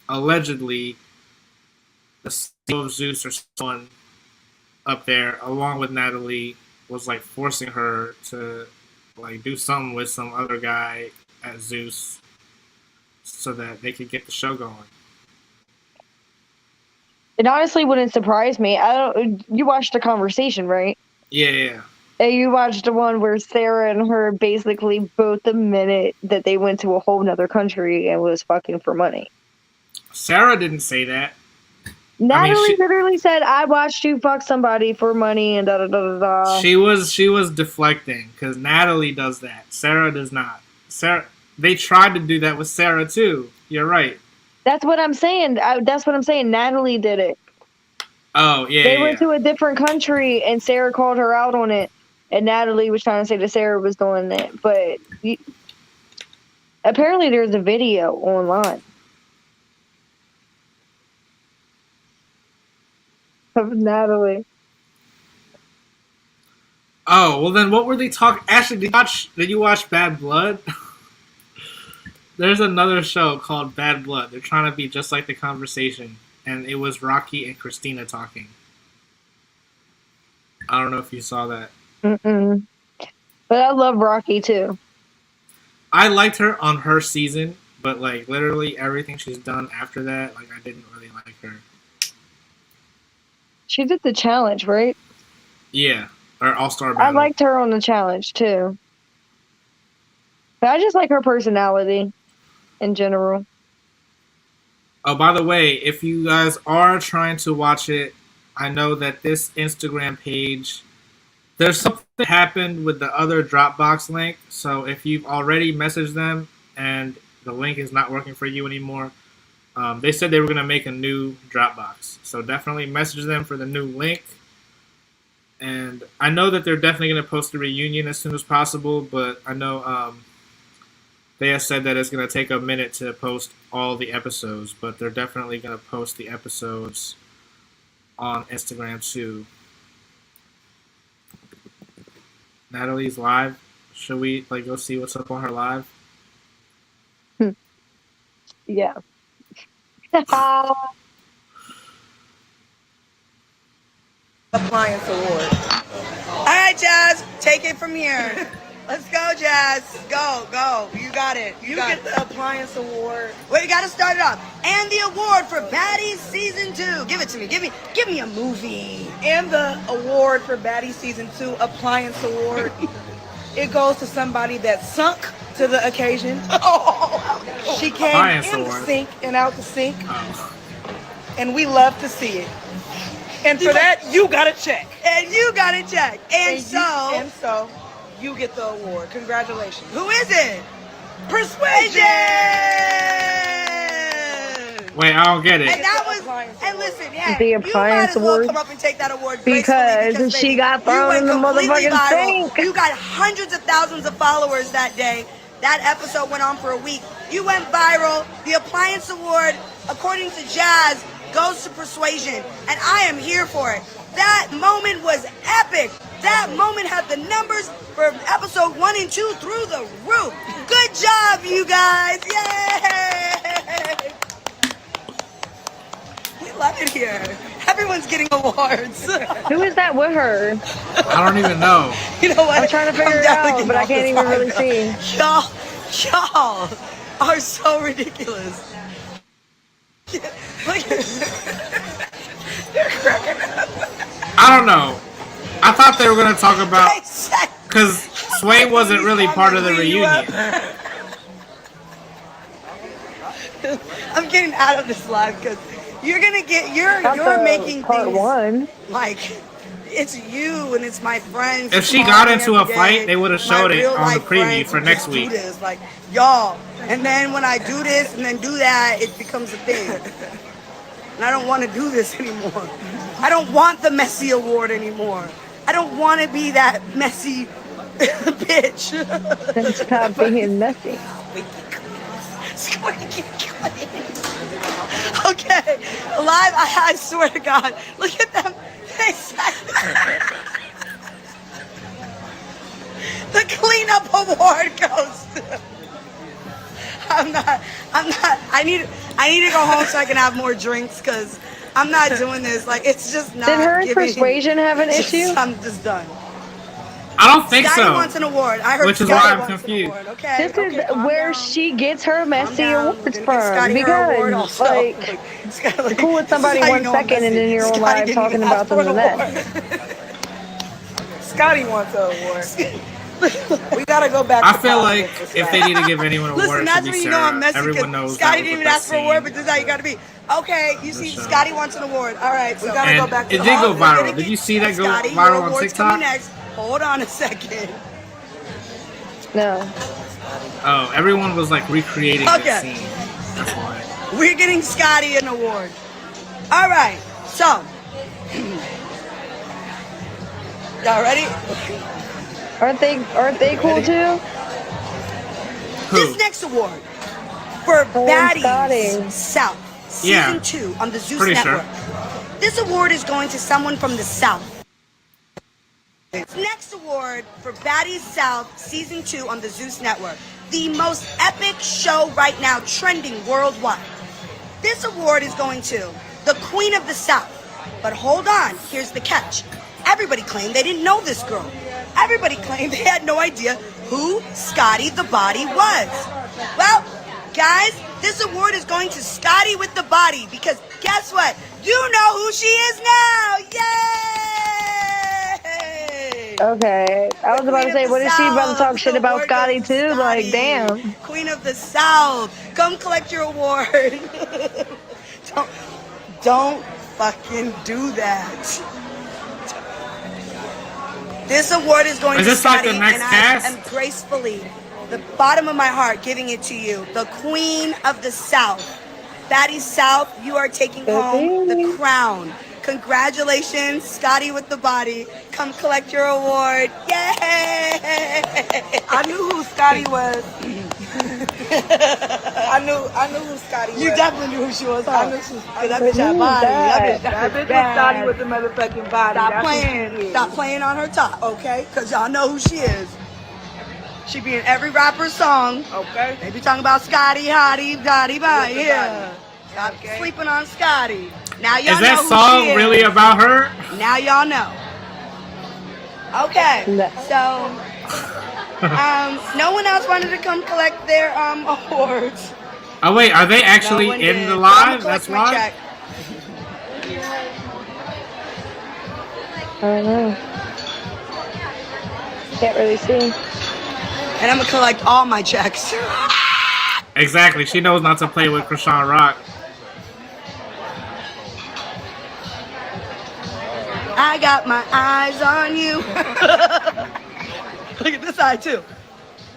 Speaker 2: Allegedly, the CEO of Zeus or someone up there, along with Natalie, was like forcing her to like do something with some other guy at Zeus so that they could get the show going.
Speaker 3: it honestly wouldn't surprise me. I don't. You watched the conversation, right?
Speaker 2: Yeah, yeah.
Speaker 3: And you watched the one where Sarah and her basically both admitted that they went to a whole nother country and was fucking for money.
Speaker 2: Sarah didn't say that.
Speaker 3: Natalie literally said, "I watched you fuck somebody for money," and da da da da da.
Speaker 2: She was deflecting because Natalie does that. Sarah does not. Sarah, they tried to do that with Sarah too. You're right.
Speaker 3: That's what I'm saying. That's what I'm saying. Natalie did it.
Speaker 2: Oh yeah,
Speaker 3: They
Speaker 2: yeah,
Speaker 3: went
Speaker 2: yeah.
Speaker 3: to a different country, and Sarah called her out on it. And Natalie was trying to say that Sarah was doing it, but apparently there's a video online of Natalie.
Speaker 2: Oh well, then what were they talking? Ashley, did you watch Bad Blood? There's another show called Bad Blood. They're trying to be just like the conversation, and it was Rocky and Christina talking. I don't know if you saw that.
Speaker 3: Mm-mm. But I love Rocky too.
Speaker 2: I liked her on her season, but like literally everything she's done after that, like I didn't really like her.
Speaker 3: She did the challenge, right?
Speaker 2: Yeah, or All Star
Speaker 3: I
Speaker 2: Battle.
Speaker 3: liked her on the challenge too. But I just like her personality in general.
Speaker 2: Oh, by the way, if you guys are trying to watch it, I know that this Instagram page, there's something that happened with the other Dropbox link. So if you've already messaged them and the link is not working for you anymore, they said they were going to make a new Dropbox. So definitely message them for the new link. And I know that they're definitely going to post the reunion as soon as possible, but I know they have said that it's going to take a minute to post all the episodes, but they're definitely going to post the episodes on Instagram too. Natalie's live. Should we go see what's up on her live?
Speaker 3: Yeah.
Speaker 4: Appliance award. All right, Jazz, take it from here. Let's go, Jazz. Go, go. You got it. You got get the appliance award. Well, you got to start it off. And the award for Baddies Season 2. Give it to me. Give me a movie. And the award for Baddies Season 2 appliance award. It goes to somebody that sunk to the occasion. She came
Speaker 2: Appliance
Speaker 4: in
Speaker 2: award.
Speaker 4: the sink and out the sink.
Speaker 2: Oh.
Speaker 4: And we love to see it. And for that, you got a check. And you got a check. And so you get the award. Congratulations. Who is it? Persuasion!
Speaker 2: Wait, I don't get it.
Speaker 4: And that was, and listen, yeah,
Speaker 3: The
Speaker 4: you might
Speaker 3: appliance
Speaker 4: as well
Speaker 3: award?
Speaker 4: come up and take that award
Speaker 3: Because
Speaker 4: gracefully
Speaker 3: she
Speaker 4: baby,
Speaker 3: got
Speaker 4: you
Speaker 3: thrown
Speaker 4: went
Speaker 3: in the
Speaker 4: completely
Speaker 3: motherfucking
Speaker 4: viral.
Speaker 3: sink.
Speaker 4: You got hundreds of thousands of followers that day. That episode went on for a week. You went viral. The appliance award, according to Jazz, goes to Persuasion. And I am here for it. That moment was epic. That moment had the numbers for episode 1 and 2 through the roof. Good job, you guys. Yay! We love it here. Everyone's getting awards.
Speaker 3: Who is that with her?
Speaker 2: I don't even know.
Speaker 4: You know what?
Speaker 3: I'm trying to figure it
Speaker 4: definitely
Speaker 3: out, but I
Speaker 4: getting
Speaker 3: can't
Speaker 4: off
Speaker 3: even
Speaker 4: this
Speaker 3: really
Speaker 4: vibe.
Speaker 3: see.
Speaker 4: Y'all are so ridiculous. Look
Speaker 2: I don't know. I thought they were going to talk about... Because Sway wasn't really part of the reunion.
Speaker 4: I'm getting out of this live because you're gonna get you're making
Speaker 3: part
Speaker 4: things
Speaker 3: one.
Speaker 4: like it's you and it's my friends.
Speaker 2: If she got into a fight, they would have showed it on the preview for next week.
Speaker 4: Like y'all, and then when I do this and then do that, it becomes a thing. And I don't want to do this anymore. I don't want the messy award anymore. I don't want to be that messy bitch.
Speaker 3: Then stop being messy.
Speaker 4: Okay, live, I swear to God, look at them. The cleanup award goes to... I need to go home so I can have more drinks because I'm not doing this. Like, it's just not
Speaker 3: Did her and
Speaker 4: giving...
Speaker 3: Persuasion have an issue?
Speaker 4: I'm just done.
Speaker 2: I don't think
Speaker 4: Scotty
Speaker 2: so.
Speaker 4: wants an award. I heard
Speaker 2: Which is
Speaker 4: Scotty
Speaker 2: why I'm
Speaker 4: wants an
Speaker 2: confused.
Speaker 4: award. Okay,
Speaker 3: This is
Speaker 4: calm
Speaker 3: where
Speaker 4: down.
Speaker 3: she gets her messy awards
Speaker 4: We're gonna give
Speaker 3: from.
Speaker 4: Scotty her award
Speaker 3: Because,
Speaker 4: also.
Speaker 3: like,
Speaker 4: Scotty,
Speaker 3: you're cool with somebody
Speaker 4: this is how
Speaker 3: 1
Speaker 4: you know I'm
Speaker 3: second and then
Speaker 4: messy.
Speaker 3: you're
Speaker 4: Scotty
Speaker 3: live
Speaker 4: didn't
Speaker 3: talking
Speaker 4: even
Speaker 3: about
Speaker 4: ask for
Speaker 3: them
Speaker 4: an
Speaker 3: the next.
Speaker 4: award. Scotty wants an award. We gotta go back.
Speaker 2: I
Speaker 4: to
Speaker 2: feel like
Speaker 4: politics,
Speaker 2: if they need to give anyone an award,
Speaker 4: Listen,
Speaker 2: it
Speaker 4: that's
Speaker 2: should
Speaker 4: when
Speaker 2: be
Speaker 4: you know I'm
Speaker 2: Sarah.
Speaker 4: messy.
Speaker 2: Everyone knows
Speaker 4: Scotty
Speaker 2: that
Speaker 4: didn't
Speaker 2: was
Speaker 4: even
Speaker 2: the
Speaker 4: ask
Speaker 2: best
Speaker 4: for an award, but
Speaker 2: scene.
Speaker 4: this is how you gotta be. Okay, you see,
Speaker 2: sure.
Speaker 4: Scotty wants an award. All right, so we gotta
Speaker 2: And
Speaker 4: go back to
Speaker 2: it did go
Speaker 4: we're gonna
Speaker 2: viral.
Speaker 4: get-
Speaker 2: Did you see that go
Speaker 4: Scotty, your
Speaker 2: viral on
Speaker 4: award's
Speaker 2: TikTok?
Speaker 4: coming next. Hold on a second.
Speaker 3: No.
Speaker 2: Oh, everyone was like recreating
Speaker 4: Okay.
Speaker 2: that scene. That's why.
Speaker 4: We're getting Scotty an award. All right, so y'all ready?
Speaker 3: Aren't they cool too?
Speaker 2: Who?
Speaker 4: This next award for
Speaker 3: Oh,
Speaker 4: Baddies
Speaker 3: Scotty.
Speaker 4: South,
Speaker 2: Yeah.
Speaker 4: Season 2 on the Zeus
Speaker 2: Pretty
Speaker 4: Network.
Speaker 2: sure.
Speaker 4: This award is going to someone from the South. Next award for Baddies South, Season 2 on the Zeus Network. The most epic show right now, trending worldwide. This award is going to the Queen of the South. But hold on, here's the catch. Everybody claimed they didn't know this girl. Everybody claimed they had no idea who Scotty the Body was. Well, guys, this award is going to Scotty with the Body because guess what? You know who she is now. Yay!
Speaker 3: Okay. I was about to say, what is she about to talk shit about
Speaker 4: Award
Speaker 3: Scotty
Speaker 4: goes to
Speaker 3: too? Like,
Speaker 4: Scotty,
Speaker 3: damn.
Speaker 4: Queen of the South. Come collect your award. Don't fucking do that. This award is going
Speaker 2: Is
Speaker 4: to
Speaker 2: this like
Speaker 4: Scotty,
Speaker 2: the next
Speaker 4: and
Speaker 2: cast?
Speaker 4: I am gracefully, the bottom of my heart, giving it to you, the Queen of the South. Baddies South, you are taking home the crown. Congratulations, Scotty with the Body. Come collect your award. Yay!
Speaker 5: I knew who Scotty was. I knew who Scotty was.
Speaker 4: You definitely knew who she was.
Speaker 5: I knew she was.
Speaker 4: That bitch had body.
Speaker 3: that?
Speaker 5: That bitch was Scotty with the motherfucking body.
Speaker 4: Stop
Speaker 5: That's who
Speaker 4: playing.
Speaker 5: she is.
Speaker 4: Stop playing on her top, okay? Because y'all know who she is. She be in every rapper's song.
Speaker 5: Okay.
Speaker 4: They be talking about Scotty, Hottie, Dottie, Bye.
Speaker 5: With the
Speaker 4: Yeah. Stop
Speaker 5: Okay.
Speaker 4: sleeping on Scotty. Now y'all
Speaker 2: Is
Speaker 4: know
Speaker 2: that
Speaker 4: who
Speaker 2: song
Speaker 4: she is.
Speaker 2: really about her?
Speaker 4: Now y'all know. Okay.
Speaker 3: No.
Speaker 4: So, no one else wanted to come collect their awards.
Speaker 2: Oh wait, are they actually
Speaker 4: No one
Speaker 2: in
Speaker 4: did.
Speaker 2: the
Speaker 4: But I'ma
Speaker 2: live?
Speaker 4: collect
Speaker 2: That's
Speaker 4: my
Speaker 2: why.
Speaker 4: check.
Speaker 3: I don't know. Can't really see.
Speaker 4: And I'm gonna collect all my checks.
Speaker 2: Exactly. She knows not to play with Krishan Rock.
Speaker 4: I got my eyes on you. Look at this side too.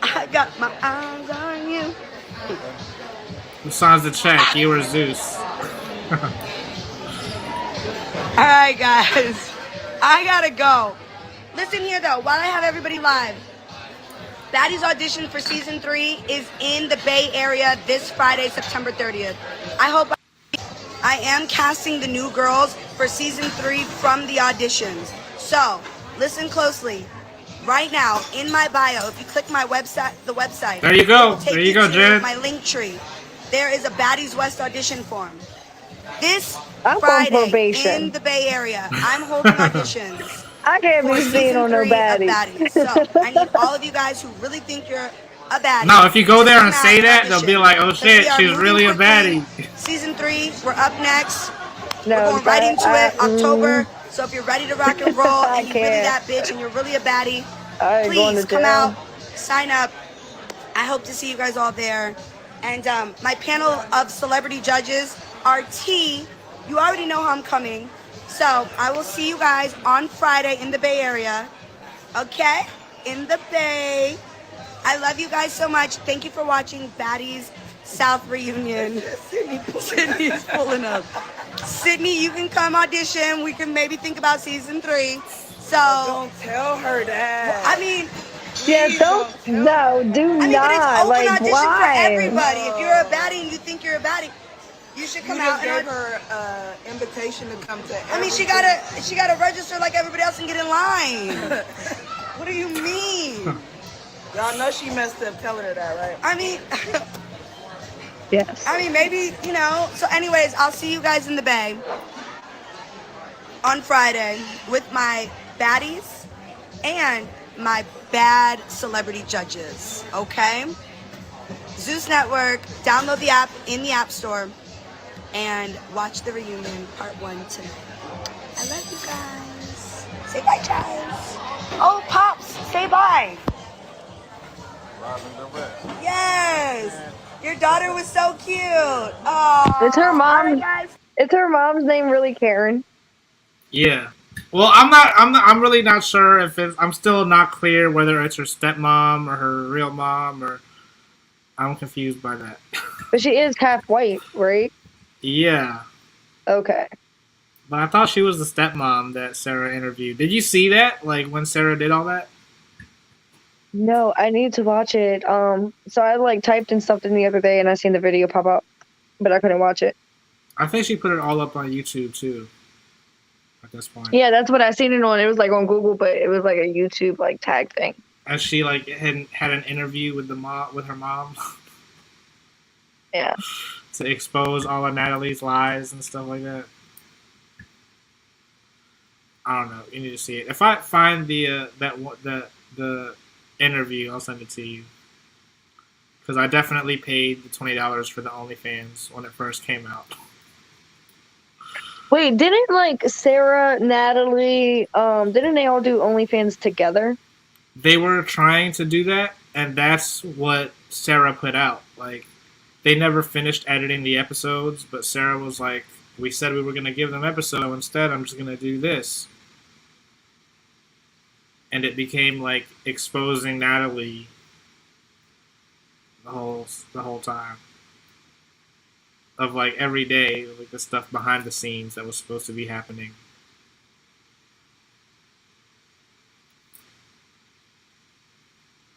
Speaker 4: I got my eyes on you.
Speaker 2: Who signs the check? You or Zeus?
Speaker 4: All right, guys. I gotta go. Listen here, though, while I have everybody live. Baddies audition for season 3 is in the Bay Area this Friday, September 30th. I am casting the new girls for season 3 from the auditions. So, listen closely. Right now, in my bio, if you click my website, the website.
Speaker 2: There you go.
Speaker 4: it will take
Speaker 2: There you go,
Speaker 4: to
Speaker 2: Jen.
Speaker 4: my link tree. There is a Baddies West audition form. This
Speaker 3: I'm on
Speaker 4: Friday
Speaker 3: probation.
Speaker 4: in the Bay Area, I'm holding auditions.
Speaker 3: I can't
Speaker 4: For
Speaker 3: be seen
Speaker 4: season
Speaker 3: on no
Speaker 4: 3 of
Speaker 3: baddies.
Speaker 4: Baddies. So I need all of you guys who really think you're a baddie.
Speaker 2: No, if you go there
Speaker 4: to
Speaker 2: and
Speaker 4: come
Speaker 2: say
Speaker 4: out
Speaker 2: that,
Speaker 4: and
Speaker 2: they'll be
Speaker 4: audition.
Speaker 2: like, "Oh
Speaker 4: Because
Speaker 2: shit,
Speaker 4: we are
Speaker 2: she's
Speaker 4: moving
Speaker 2: really a
Speaker 4: quickly.
Speaker 2: baddie."
Speaker 4: Season 3, we're up next.
Speaker 3: No,
Speaker 4: We're going right into it, October.
Speaker 3: mm,
Speaker 4: So if you're ready to rock and roll
Speaker 3: I
Speaker 4: and you're really
Speaker 3: can't.
Speaker 4: that bitch and you're really a baddie,
Speaker 3: I ain't going
Speaker 4: please
Speaker 3: to
Speaker 4: come
Speaker 3: jail.
Speaker 4: out, sign up. I hope to see you guys all there. And my panel of celebrity judges are T. You already know how I'm coming. So I will see you guys on Friday in the Bay Area. Okay? In the Bay. I love you guys so much. Thank you for watching Baddies South Reunion. Sydney's pulling up. Sydney, you can come audition. We can maybe think about season 3. So,
Speaker 5: Don't tell her that.
Speaker 4: I mean,
Speaker 3: Yeah,
Speaker 5: Please
Speaker 3: don't.
Speaker 5: tell her.
Speaker 3: No, do
Speaker 4: but it's
Speaker 3: not.
Speaker 4: open
Speaker 3: Like,
Speaker 4: audition
Speaker 3: why?
Speaker 4: for everybody. If you're a baddie and you think you're a baddie, you should
Speaker 5: You
Speaker 4: come
Speaker 5: just
Speaker 4: out
Speaker 5: gave
Speaker 4: and
Speaker 5: her invitation to come to.
Speaker 4: I mean, she gotta register like everybody else and get in line. What do you mean?
Speaker 5: Y'all know she messed up telling her that, right?
Speaker 4: I mean,
Speaker 3: Yes.
Speaker 4: maybe, you know. So anyways, I'll see you guys in the Bay on Friday with my baddies and my bad celebrity judges, okay? Zeus Network, download the app in the App Store and watch the reunion part 1 tonight. I love you guys. Say bye, guys. Oh, Pops, say bye. Yes. Your daughter was so cute. Oh,
Speaker 3: It's her
Speaker 4: All
Speaker 3: mom.
Speaker 4: right, guys.
Speaker 3: Is her mom's name really Karen?
Speaker 2: Yeah. Well, I'm really not sure if it's. I'm still not clear whether it's her stepmom or her real mom, or I'm confused by that.
Speaker 3: But she is half white, right?
Speaker 2: Yeah.
Speaker 3: Okay.
Speaker 2: But I thought she was the stepmom that Sarah interviewed. Did you see that? Like when Sarah did all that?
Speaker 3: No, I need to watch it. So I like typed in something the other day and I seen the video pop up, but I couldn't watch it.
Speaker 2: I think she put it all up on YouTube too. At this point.
Speaker 3: Yeah, that's what I seen it on. It was like on Google, but it was like a YouTube like tag thing.
Speaker 2: And she like had an interview with her mom.
Speaker 3: Yeah.
Speaker 2: To expose all of Natalie's lies and stuff like that. I don't know. You need to see it. If I find the interview, I'll send it to you. Because I definitely paid the $20 for the OnlyFans when it first came out.
Speaker 3: Wait, didn't like Sarah, Natalie, didn't they all do OnlyFans together?
Speaker 2: They were trying to do that, and that's what Sarah put out. Like, they never finished editing the episodes, but Sarah was like, we said we were going to give them episode, instead I'm just going to do this. And it became like exposing Natalie the whole time. Of like every day, like the stuff behind the scenes that was supposed to be happening.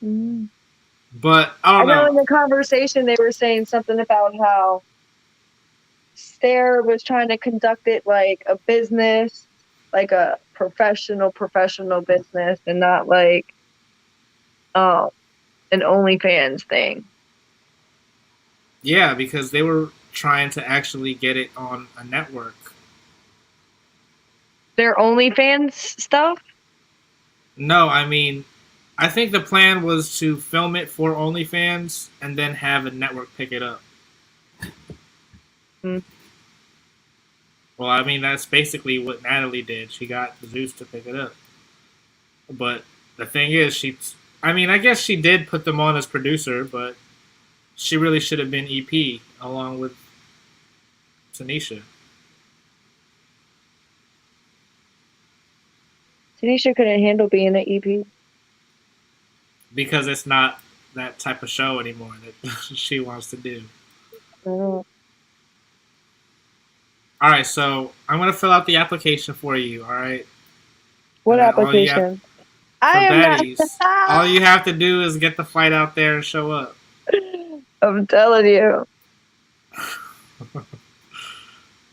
Speaker 3: Mm.
Speaker 2: But I
Speaker 3: I
Speaker 2: don't
Speaker 3: know in
Speaker 2: know.
Speaker 3: the conversation they were saying something about how Sarah was trying to conduct it like a business, like a professional business, and not like an OnlyFans thing.
Speaker 2: Yeah, because they were trying to actually get it on a network.
Speaker 3: Their OnlyFans stuff?
Speaker 2: No, I mean, I think the plan was to film it for OnlyFans and then have a network pick it up.
Speaker 3: Mm.
Speaker 2: Well, I mean, that's basically what Natalie did. She got Zeus to pick it up. But the thing is, I mean, I guess she did put them on as producer, but she really should have been EP along with Tanisha.
Speaker 3: Tanisha couldn't handle being an EP.
Speaker 2: Because it's not that type of show anymore that she wants to do.
Speaker 3: Oh.
Speaker 2: All right, so I'm going to fill out the application for you, all right?
Speaker 3: What
Speaker 2: And then all you
Speaker 3: application?
Speaker 2: For
Speaker 3: I am
Speaker 2: Baddies,
Speaker 3: not.
Speaker 2: all you have to do is get the fight out there and show up.
Speaker 3: I'm telling you.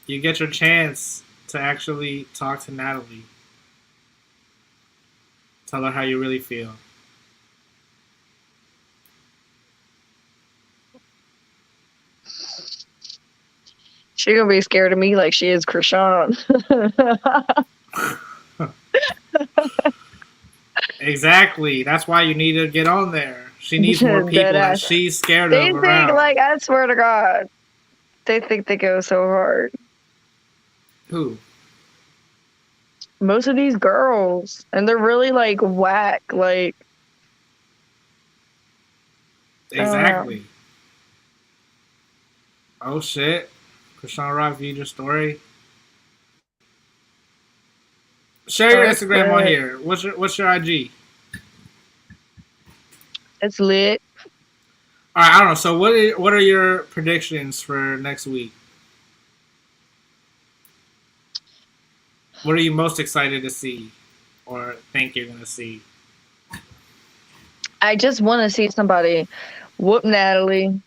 Speaker 2: You get your chance to actually talk to Natalie. Tell her how you really feel.
Speaker 3: She gonna be scared of me like she is Krishan.
Speaker 2: Exactly. That's why you need to get on there. She needs more people
Speaker 3: Dead
Speaker 2: that
Speaker 3: ass.
Speaker 2: she's scared
Speaker 3: They
Speaker 2: of
Speaker 3: think,
Speaker 2: around.
Speaker 3: like, I swear to God, they think they go so hard.
Speaker 2: Who?
Speaker 3: Most of these girls, and they're really like whack. Like,
Speaker 2: Exactly. Oh shit. Krishan Rock viewed your story. Share your Instagram on here. What's your IG?
Speaker 3: it's lit.
Speaker 2: All right, I don't know. So what are your predictions for next week? What are you most excited to see, or think you're gonna see?
Speaker 3: I just want to see somebody whoop Natalie.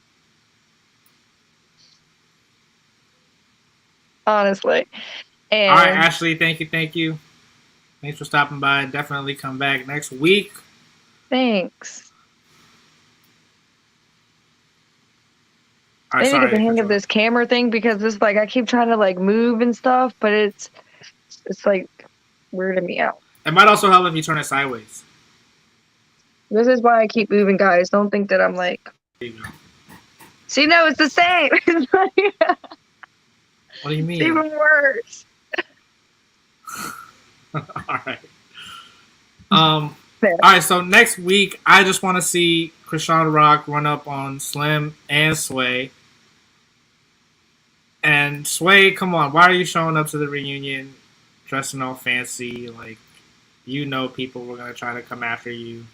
Speaker 3: Honestly. And
Speaker 2: All right, Ashley. Thank you. Thanks for stopping by. Definitely come back next week.
Speaker 3: thanks.
Speaker 2: All
Speaker 3: I
Speaker 2: right,
Speaker 3: need to
Speaker 2: sorry.
Speaker 3: get the hang of
Speaker 2: Control.
Speaker 3: this camera thing because it's like I keep trying to like move and stuff, but it's like weirding me out.
Speaker 2: It might also help if you turn it sideways.
Speaker 3: This is why I keep moving, guys. Don't think that I'm like.
Speaker 2: There you go.
Speaker 3: See, no, it's the same. It's like,
Speaker 2: What do you
Speaker 3: it's
Speaker 2: mean?
Speaker 3: even worse.
Speaker 2: All right. All right. So next week, I just want to see Krishan Rock run up on Slim and Sway. And Sway, come on, why are you showing up to the reunion dressing all fancy? Like, you know, people were gonna try to come after you,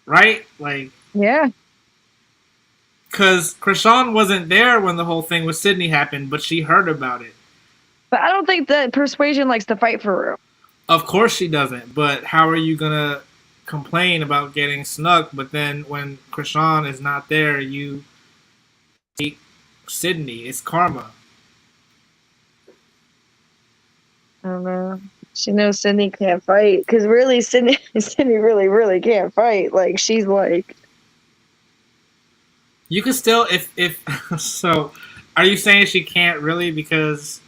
Speaker 2: right? Like,
Speaker 3: Yeah.
Speaker 2: because Krishan wasn't there when the whole thing with Sydney happened, but she heard about it.
Speaker 3: But I don't think that Persuasion likes to fight for real.
Speaker 2: Of course she doesn't, but how are you gonna complain about getting snuck, but then when Krishan is not there, you take Sydney? It's karma.
Speaker 3: I don't know. She knows Sydney can't fight because really, Sydney really, really can't fight. Like she's like,
Speaker 2: You could still, if so, are you saying she can't really because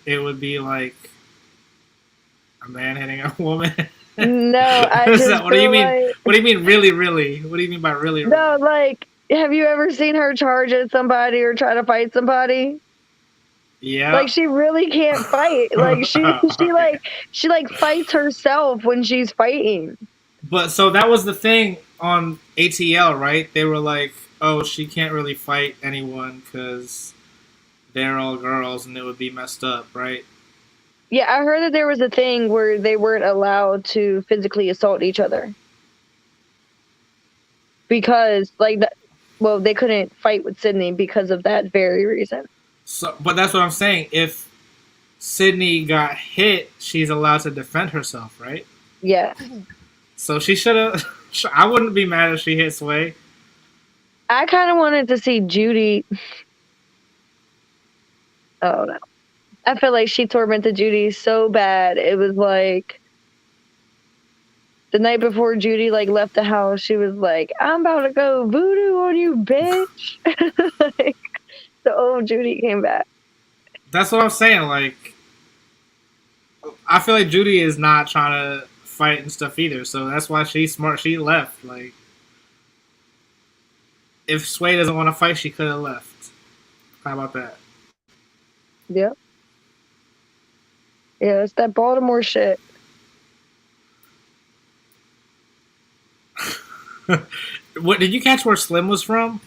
Speaker 2: it would be like a man hitting a woman?
Speaker 3: no, I just
Speaker 2: What do you
Speaker 3: feel
Speaker 2: mean?
Speaker 3: like-
Speaker 2: What do you mean, really, really? What do you mean by really?
Speaker 3: No, like, have you ever seen her charge at somebody or try to fight somebody?
Speaker 2: Yeah.
Speaker 3: Like she really can't fight. Like she
Speaker 2: Okay.
Speaker 3: she fights herself when she's fighting.
Speaker 2: But so that was the thing on ATL, right? They were like, "Oh, she can't really fight anyone because they're all girls, and it would be messed up," right?
Speaker 3: Yeah, I heard that there was a thing where they weren't allowed to physically assault each other because, like, well, they couldn't fight with Sydney because of that very reason.
Speaker 2: So, but that's what I'm saying. If Sydney got hit, she's allowed to defend herself, right?
Speaker 3: Yeah,
Speaker 2: So she should have. I wouldn't be mad if she hit Sway.
Speaker 3: I kind of wanted to see Judy. Oh no, I feel like she tormented Judy so bad. It was like The night before Judy like left the house, she was like, "I'm about to go voodoo on you, bitch." Like the old Judy came back.
Speaker 2: That's what I'm saying. Like, I feel like Judy is not trying to fight and stuff either. So that's why she's smart. She left. Like, if Sway doesn't want to fight, she could have left. How about that?
Speaker 3: Yep. Yeah, it's that Baltimore shit.
Speaker 2: What did you catch where Slim was from?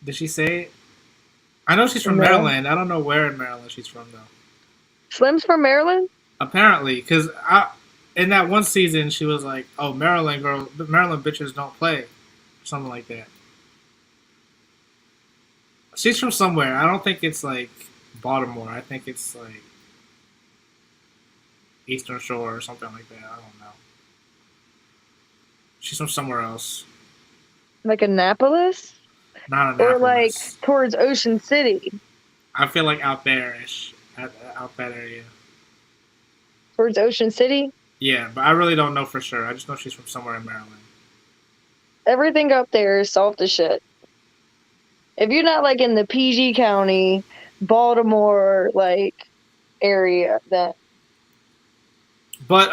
Speaker 2: Did she say it? I know she's from
Speaker 3: No.
Speaker 2: Maryland. I don't know where in Maryland she's from though.
Speaker 3: Slim's from Maryland?
Speaker 2: Apparently, because in that one season she was like, "Oh, Maryland bitches don't play," something like that. She's from somewhere. I don't think it's like Baltimore. I think it's like Eastern Shore or something like that. I don't know. She's from somewhere else.
Speaker 3: Like Annapolis?
Speaker 2: Not
Speaker 3: Or
Speaker 2: Annapolis.
Speaker 3: like towards Ocean City?
Speaker 2: I feel like out there-ish. Out that area.
Speaker 3: Towards Ocean City?
Speaker 2: Yeah, but I really don't know for sure. I just know she's from somewhere in Maryland.
Speaker 3: Everything up there is soft as shit. If you're not like in the PG County, Baltimore like area, then
Speaker 2: But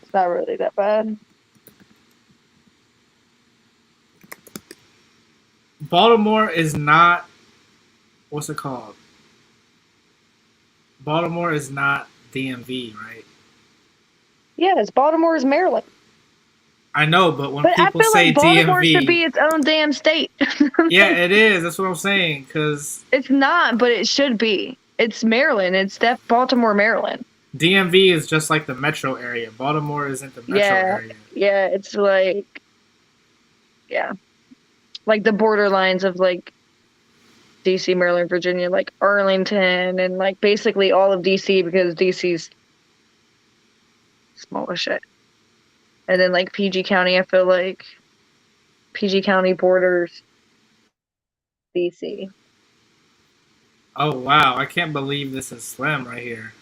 Speaker 3: it's not really that bad.
Speaker 2: Baltimore is not, what's it called? Baltimore is not DMV, right?
Speaker 3: Yeah, it's Baltimore's Maryland.
Speaker 2: I know, but when
Speaker 3: But I
Speaker 2: people
Speaker 3: feel
Speaker 2: say
Speaker 3: like Baltimore
Speaker 2: DMV,
Speaker 3: should be its own damn state.
Speaker 2: yeah, it is. That's what I'm saying. Because
Speaker 3: It's not, but it should be. It's Maryland. It's Baltimore, Maryland.
Speaker 2: DMV is just like the metro area. Baltimore isn't the metro area.
Speaker 3: Yeah, it's like, yeah, like the borderlines of like DC, Maryland, Virginia, like Arlington, and like basically all of DC because DC's small as shit. And then like PG County, I feel like PG County borders DC.
Speaker 2: Oh wow, I can't believe this is Slim right here.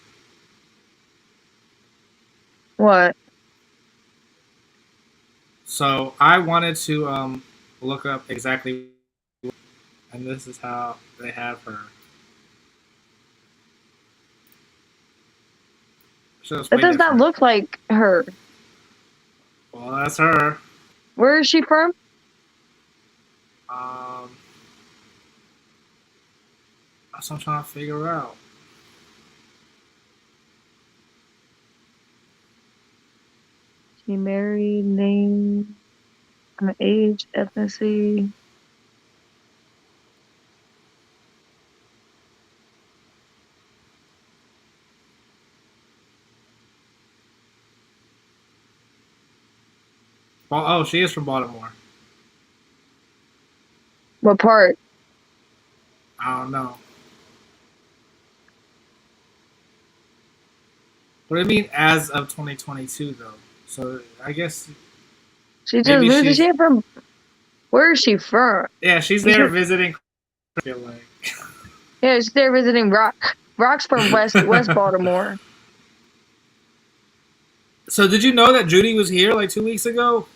Speaker 3: What?
Speaker 2: So I wanted to look up exactly, and this is how they have her.
Speaker 3: That does not look like her.
Speaker 2: Well, that's her.
Speaker 3: Where is she from?
Speaker 2: That's what I'm trying to figure out.
Speaker 3: She married, name, age, ethnicity.
Speaker 2: Oh, she is from Baltimore.
Speaker 3: What part?
Speaker 2: I don't know. What do you mean as of 2022 though? So I guess
Speaker 3: She just
Speaker 2: maybe
Speaker 3: moved.
Speaker 2: she's-
Speaker 3: Is she from? Where is she from?
Speaker 2: yeah, she's there visiting. I feel like.
Speaker 3: Yeah, she's there visiting Rock. Rock's from West Baltimore.
Speaker 2: So did you know that Judy was here like 2 weeks ago?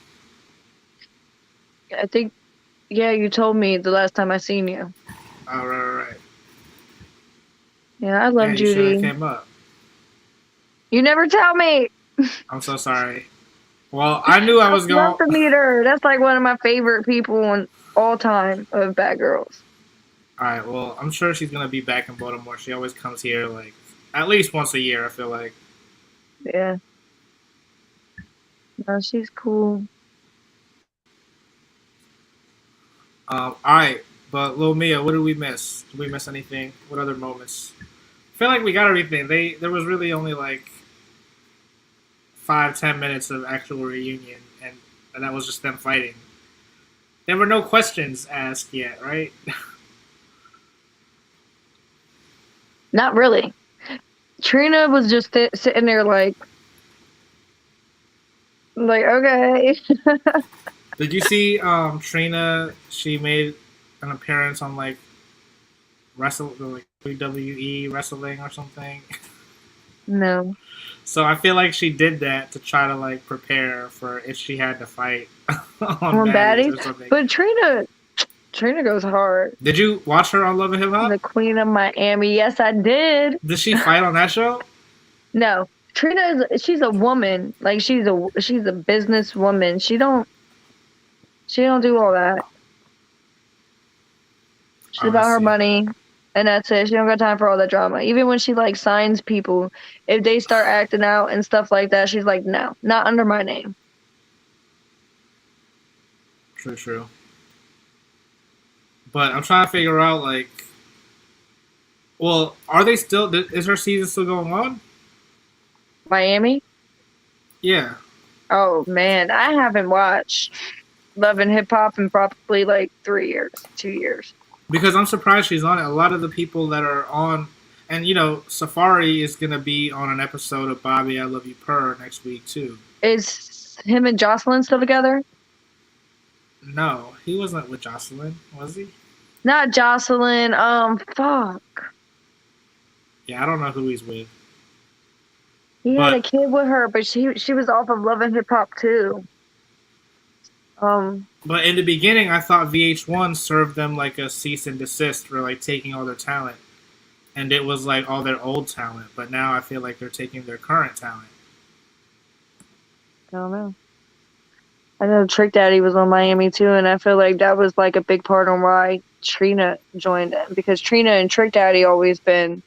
Speaker 3: I think. Yeah, you told me the last time I seen you.
Speaker 2: Oh right.
Speaker 3: Yeah, I love
Speaker 2: Yeah, you should have
Speaker 3: Judy.
Speaker 2: came up.
Speaker 3: You never tell me.
Speaker 2: I'm so sorry. Well, I knew I was
Speaker 3: I'd
Speaker 2: going.
Speaker 3: love to meet her. That's like one of my favorite people in all time of Bad Girls.
Speaker 2: All right. Well, I'm sure she's gonna be back in Baltimore. She always comes here like at least once a year. I feel like.
Speaker 3: Yeah. No, she's cool.
Speaker 2: All right, but Lil Mia, what did we miss? Did we miss anything? What other moments? I feel like we got everything. There was really only like 5-10 minutes of actual reunion, and that was just them fighting. There were no questions asked yet, right?
Speaker 3: Not really. Trina was just sitting there like okay.
Speaker 2: Did you see Trina? She made an appearance on like WWE wrestling or something.
Speaker 3: No.
Speaker 2: So I feel like she did that to try to like prepare for if she had to fight on
Speaker 3: On
Speaker 2: Baddies
Speaker 3: Baddies.
Speaker 2: or something.
Speaker 3: But Trina goes hard.
Speaker 2: Did you watch her on Love and Hip Hop?
Speaker 3: The Queen of Miami. Yes, I did.
Speaker 2: Did she fight on that show?
Speaker 3: No. She's a woman. Like she's a business woman. She don't do all that. She's
Speaker 2: Oh, I
Speaker 3: about her
Speaker 2: see.
Speaker 3: money, and that's it. She don't got time for all that drama. Even when she like signs people, if they start acting out and stuff like that, she's like, no, not under my name.
Speaker 2: True. But I'm trying to figure out like, well, are they still? Is her season still going on?
Speaker 3: Miami?
Speaker 2: Yeah.
Speaker 3: Oh man, I haven't watched Love and Hip Hop in probably like 3 years, 2 years.
Speaker 2: Because I'm surprised she's on it. A lot of the people that are on, and you know, Safari is gonna be on an episode of Bobby I Love You Purr next week too.
Speaker 3: Is him and Jocelyn still together?
Speaker 2: No, he wasn't with Jocelyn, was he?
Speaker 3: Not Jocelyn. Fuck.
Speaker 2: Yeah, I don't know who he's with.
Speaker 3: He had a
Speaker 2: But
Speaker 3: kid with her, but she was off of Love and Hip Hop too.
Speaker 2: but in the beginning, I thought VH1 served them like a cease and desist for like taking all their talent, and it was like all their old talent. But now I feel like they're taking their current talent.
Speaker 3: I don't know. I know Trick Daddy was on Miami too, and I feel like that was like a big part on why Trina joined it, because Trina and Trick Daddy always been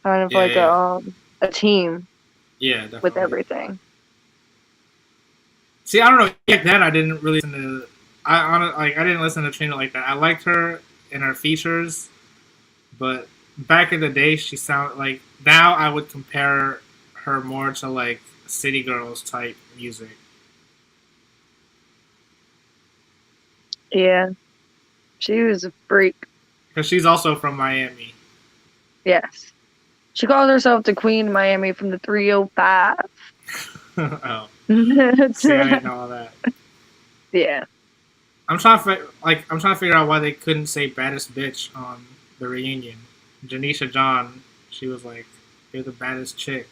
Speaker 3: kind of like a team
Speaker 2: Yeah, definitely.
Speaker 3: with everything.
Speaker 2: See, I don't know. Back then, I didn't really listen to. I didn't listen to Trina like that. I liked her and her features, but back in the day, she sounded like. Now I would compare her more to like City Girls type music.
Speaker 3: Yeah, she was a freak.
Speaker 2: Because she's also from Miami.
Speaker 3: Yes, she calls herself the Queen of Miami from the 305.
Speaker 2: Oh, see, I didn't know all that.
Speaker 3: Yeah.
Speaker 2: I'm trying to figure out why they couldn't say baddest bitch on the reunion. Janisha John, she was like, "You're the baddest chick,"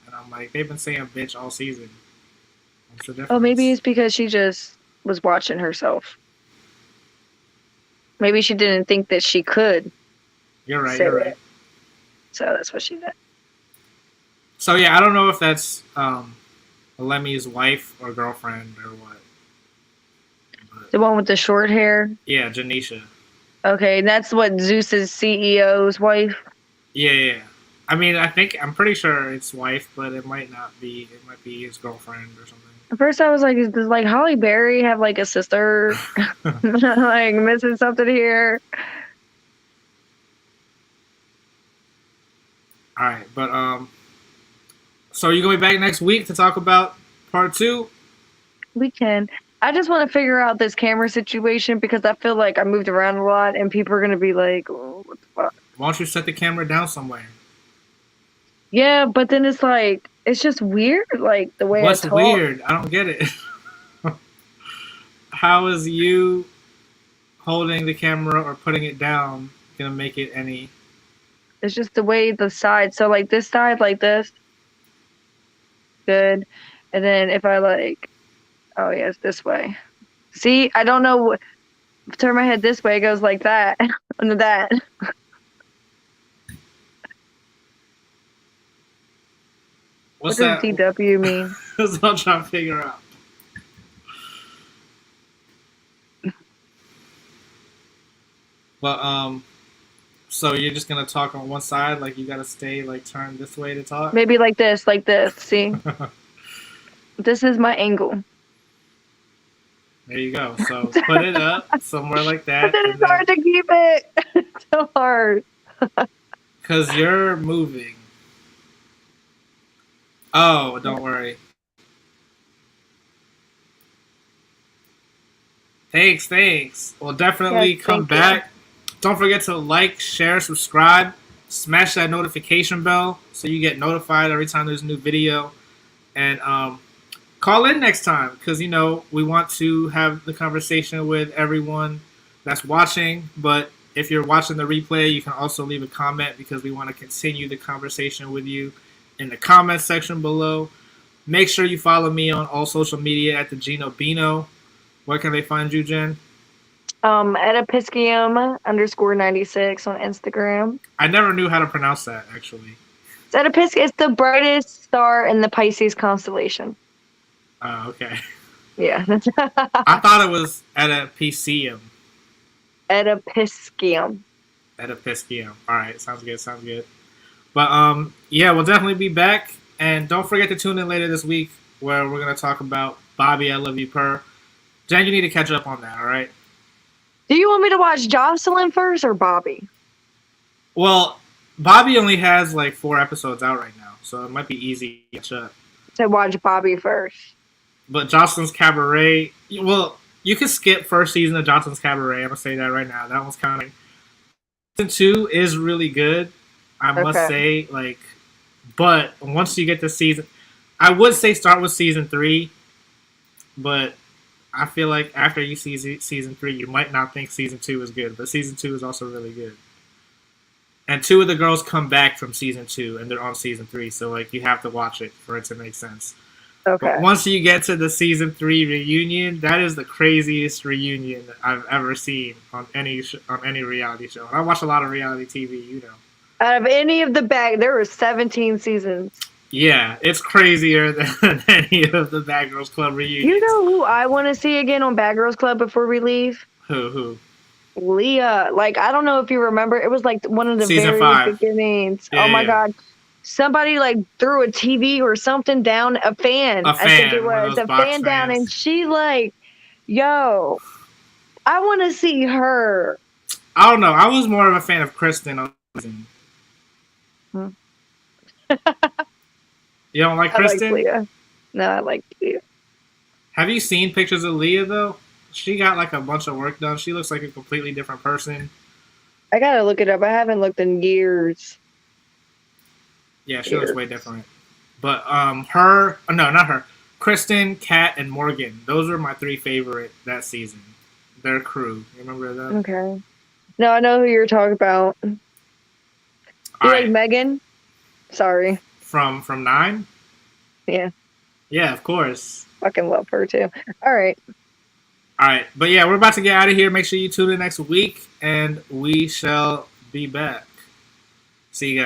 Speaker 2: and I'm like, they've been saying bitch all season. What's the difference?
Speaker 3: Oh, maybe it's because she just was watching herself. Maybe she didn't think that she could.
Speaker 2: You're right.
Speaker 3: say
Speaker 2: You're
Speaker 3: it.
Speaker 2: right.
Speaker 3: So that's what she did.
Speaker 2: So yeah, I don't know if that's Lemmy's wife or girlfriend or what. But,
Speaker 3: The one with the short hair.
Speaker 2: yeah, Janisha.
Speaker 3: Okay, that's what Zeus's CEO's wife.
Speaker 2: Yeah. I mean, I'm pretty sure it's wife, but it might not be. It might be his girlfriend or something.
Speaker 3: At first, I was like, does like Holly Berry have like a sister? Like missing something here.
Speaker 2: All right, but so are you gonna be back next week to talk about part 2?
Speaker 3: We can. I just want to figure out this camera situation because I feel like I moved around a lot and people are gonna be like, oh, what the fuck?
Speaker 2: Why don't you set the camera down somewhere?
Speaker 3: Yeah, but then it's like it's just weird, like the way
Speaker 2: What's
Speaker 3: I talk.
Speaker 2: weird? I don't get it. How is you holding the camera or putting it down gonna make it any?
Speaker 3: It's just the way the side. So like this side, like this, good, and then if I like, oh yeah, it's this way. See, I don't know. Turn my head this way, it goes like that, under that.
Speaker 2: What's
Speaker 3: What does
Speaker 2: that?
Speaker 3: TW mean?
Speaker 2: That's what I'm trying to figure out. But so you're just gonna talk on one side, like you gotta stay like turned this way to talk.
Speaker 3: Maybe like this, like this. See, this is my angle.
Speaker 2: There you go. So put it up somewhere like that.
Speaker 3: But then it's hard to keep it. It's so hard.
Speaker 2: Because you're moving. Oh, don't worry. Thanks. Well, definitely
Speaker 3: Yes,
Speaker 2: come
Speaker 3: thank you.
Speaker 2: back. Don't forget to like, share, subscribe, smash that notification bell so you get notified every time there's a new video. And call in next time because, we want to have the conversation with everyone that's watching. But if you're watching the replay, you can also leave a comment because we want to continue the conversation with you in the comment section below. Make sure you follow me on all social media at the Gino Bino. Where can they find you, Jen?
Speaker 3: At @Episcium_96 on Instagram.
Speaker 2: I never knew how to pronounce that, actually.
Speaker 3: It's the brightest star in the Pisces constellation.
Speaker 2: Oh, okay.
Speaker 3: Yeah.
Speaker 2: I thought it was at a PCM.
Speaker 3: Etopiscium.
Speaker 2: At a PCM. All right, sounds good. But yeah, we'll definitely be back, and don't forget to tune in later this week where we're gonna talk about Bobby, I Love You Per. Jen, you need to catch up on that. All right.
Speaker 3: Do you want me to watch Jocelyn first or Bobby?
Speaker 2: Well, Bobby only has like 4 episodes out right now, so it might be easy to catch up.
Speaker 3: To watch Bobby first.
Speaker 2: But Jocelyn's Cabaret, well, you can skip first season of Jocelyn's Cabaret. I'm gonna say that right now. That one's kind of season 2 is really good. I must say, like, but once you get to season, I would say start with season 3, but I feel like after you see season 3, you might not think season 2 is good, but season 2 is also really good. And 2 of the girls come back from season 2, and they're on season 3, so like you have to watch it for it to make sense.
Speaker 3: Okay.
Speaker 2: But once you get to the season 3 reunion, that is the craziest reunion I've ever seen on any reality show. And I watch a lot of reality TV, you know.
Speaker 3: Out of any of the there were 17 seasons.
Speaker 2: Yeah, it's crazier than any of the Bad Girls Club reunions.
Speaker 3: You know who I want to see again on Bad Girls Club before we leave?
Speaker 2: Who?
Speaker 3: Leah. Like, I don't know if you remember. It was like one of the
Speaker 2: Season
Speaker 3: very
Speaker 2: 5.
Speaker 3: beginnings.
Speaker 2: Yeah,
Speaker 3: oh my
Speaker 2: yeah.
Speaker 3: God. Somebody like threw a TV or something down, a fan. I think it
Speaker 2: one of
Speaker 3: was
Speaker 2: those
Speaker 3: a
Speaker 2: box
Speaker 3: fan down,
Speaker 2: fans.
Speaker 3: and she like, yo, I want to see her.
Speaker 2: I don't know. I was more of a fan of Kristen on season.
Speaker 3: Hmm.
Speaker 2: You don't like
Speaker 3: I like
Speaker 2: Kristen?
Speaker 3: Leah. No, I like Leah.
Speaker 2: Have you seen pictures of Leah though? She got like a bunch of work done. She looks like a completely different person.
Speaker 3: I gotta look it up. I haven't looked in years.
Speaker 2: Yeah, she looks way different. But not her. Kristen, Kat, and Morgan. Those were my 3 favorite that season. Their crew. You remember them?
Speaker 3: Okay. No, I know who you're talking about. You like Megan? Sorry.
Speaker 2: From 9?
Speaker 3: Yeah.
Speaker 2: Yeah, of course.
Speaker 3: Fucking love her too. All right.
Speaker 2: But yeah, we're about to get out of here. Make sure you tune in next week, and we shall be back. See you guys.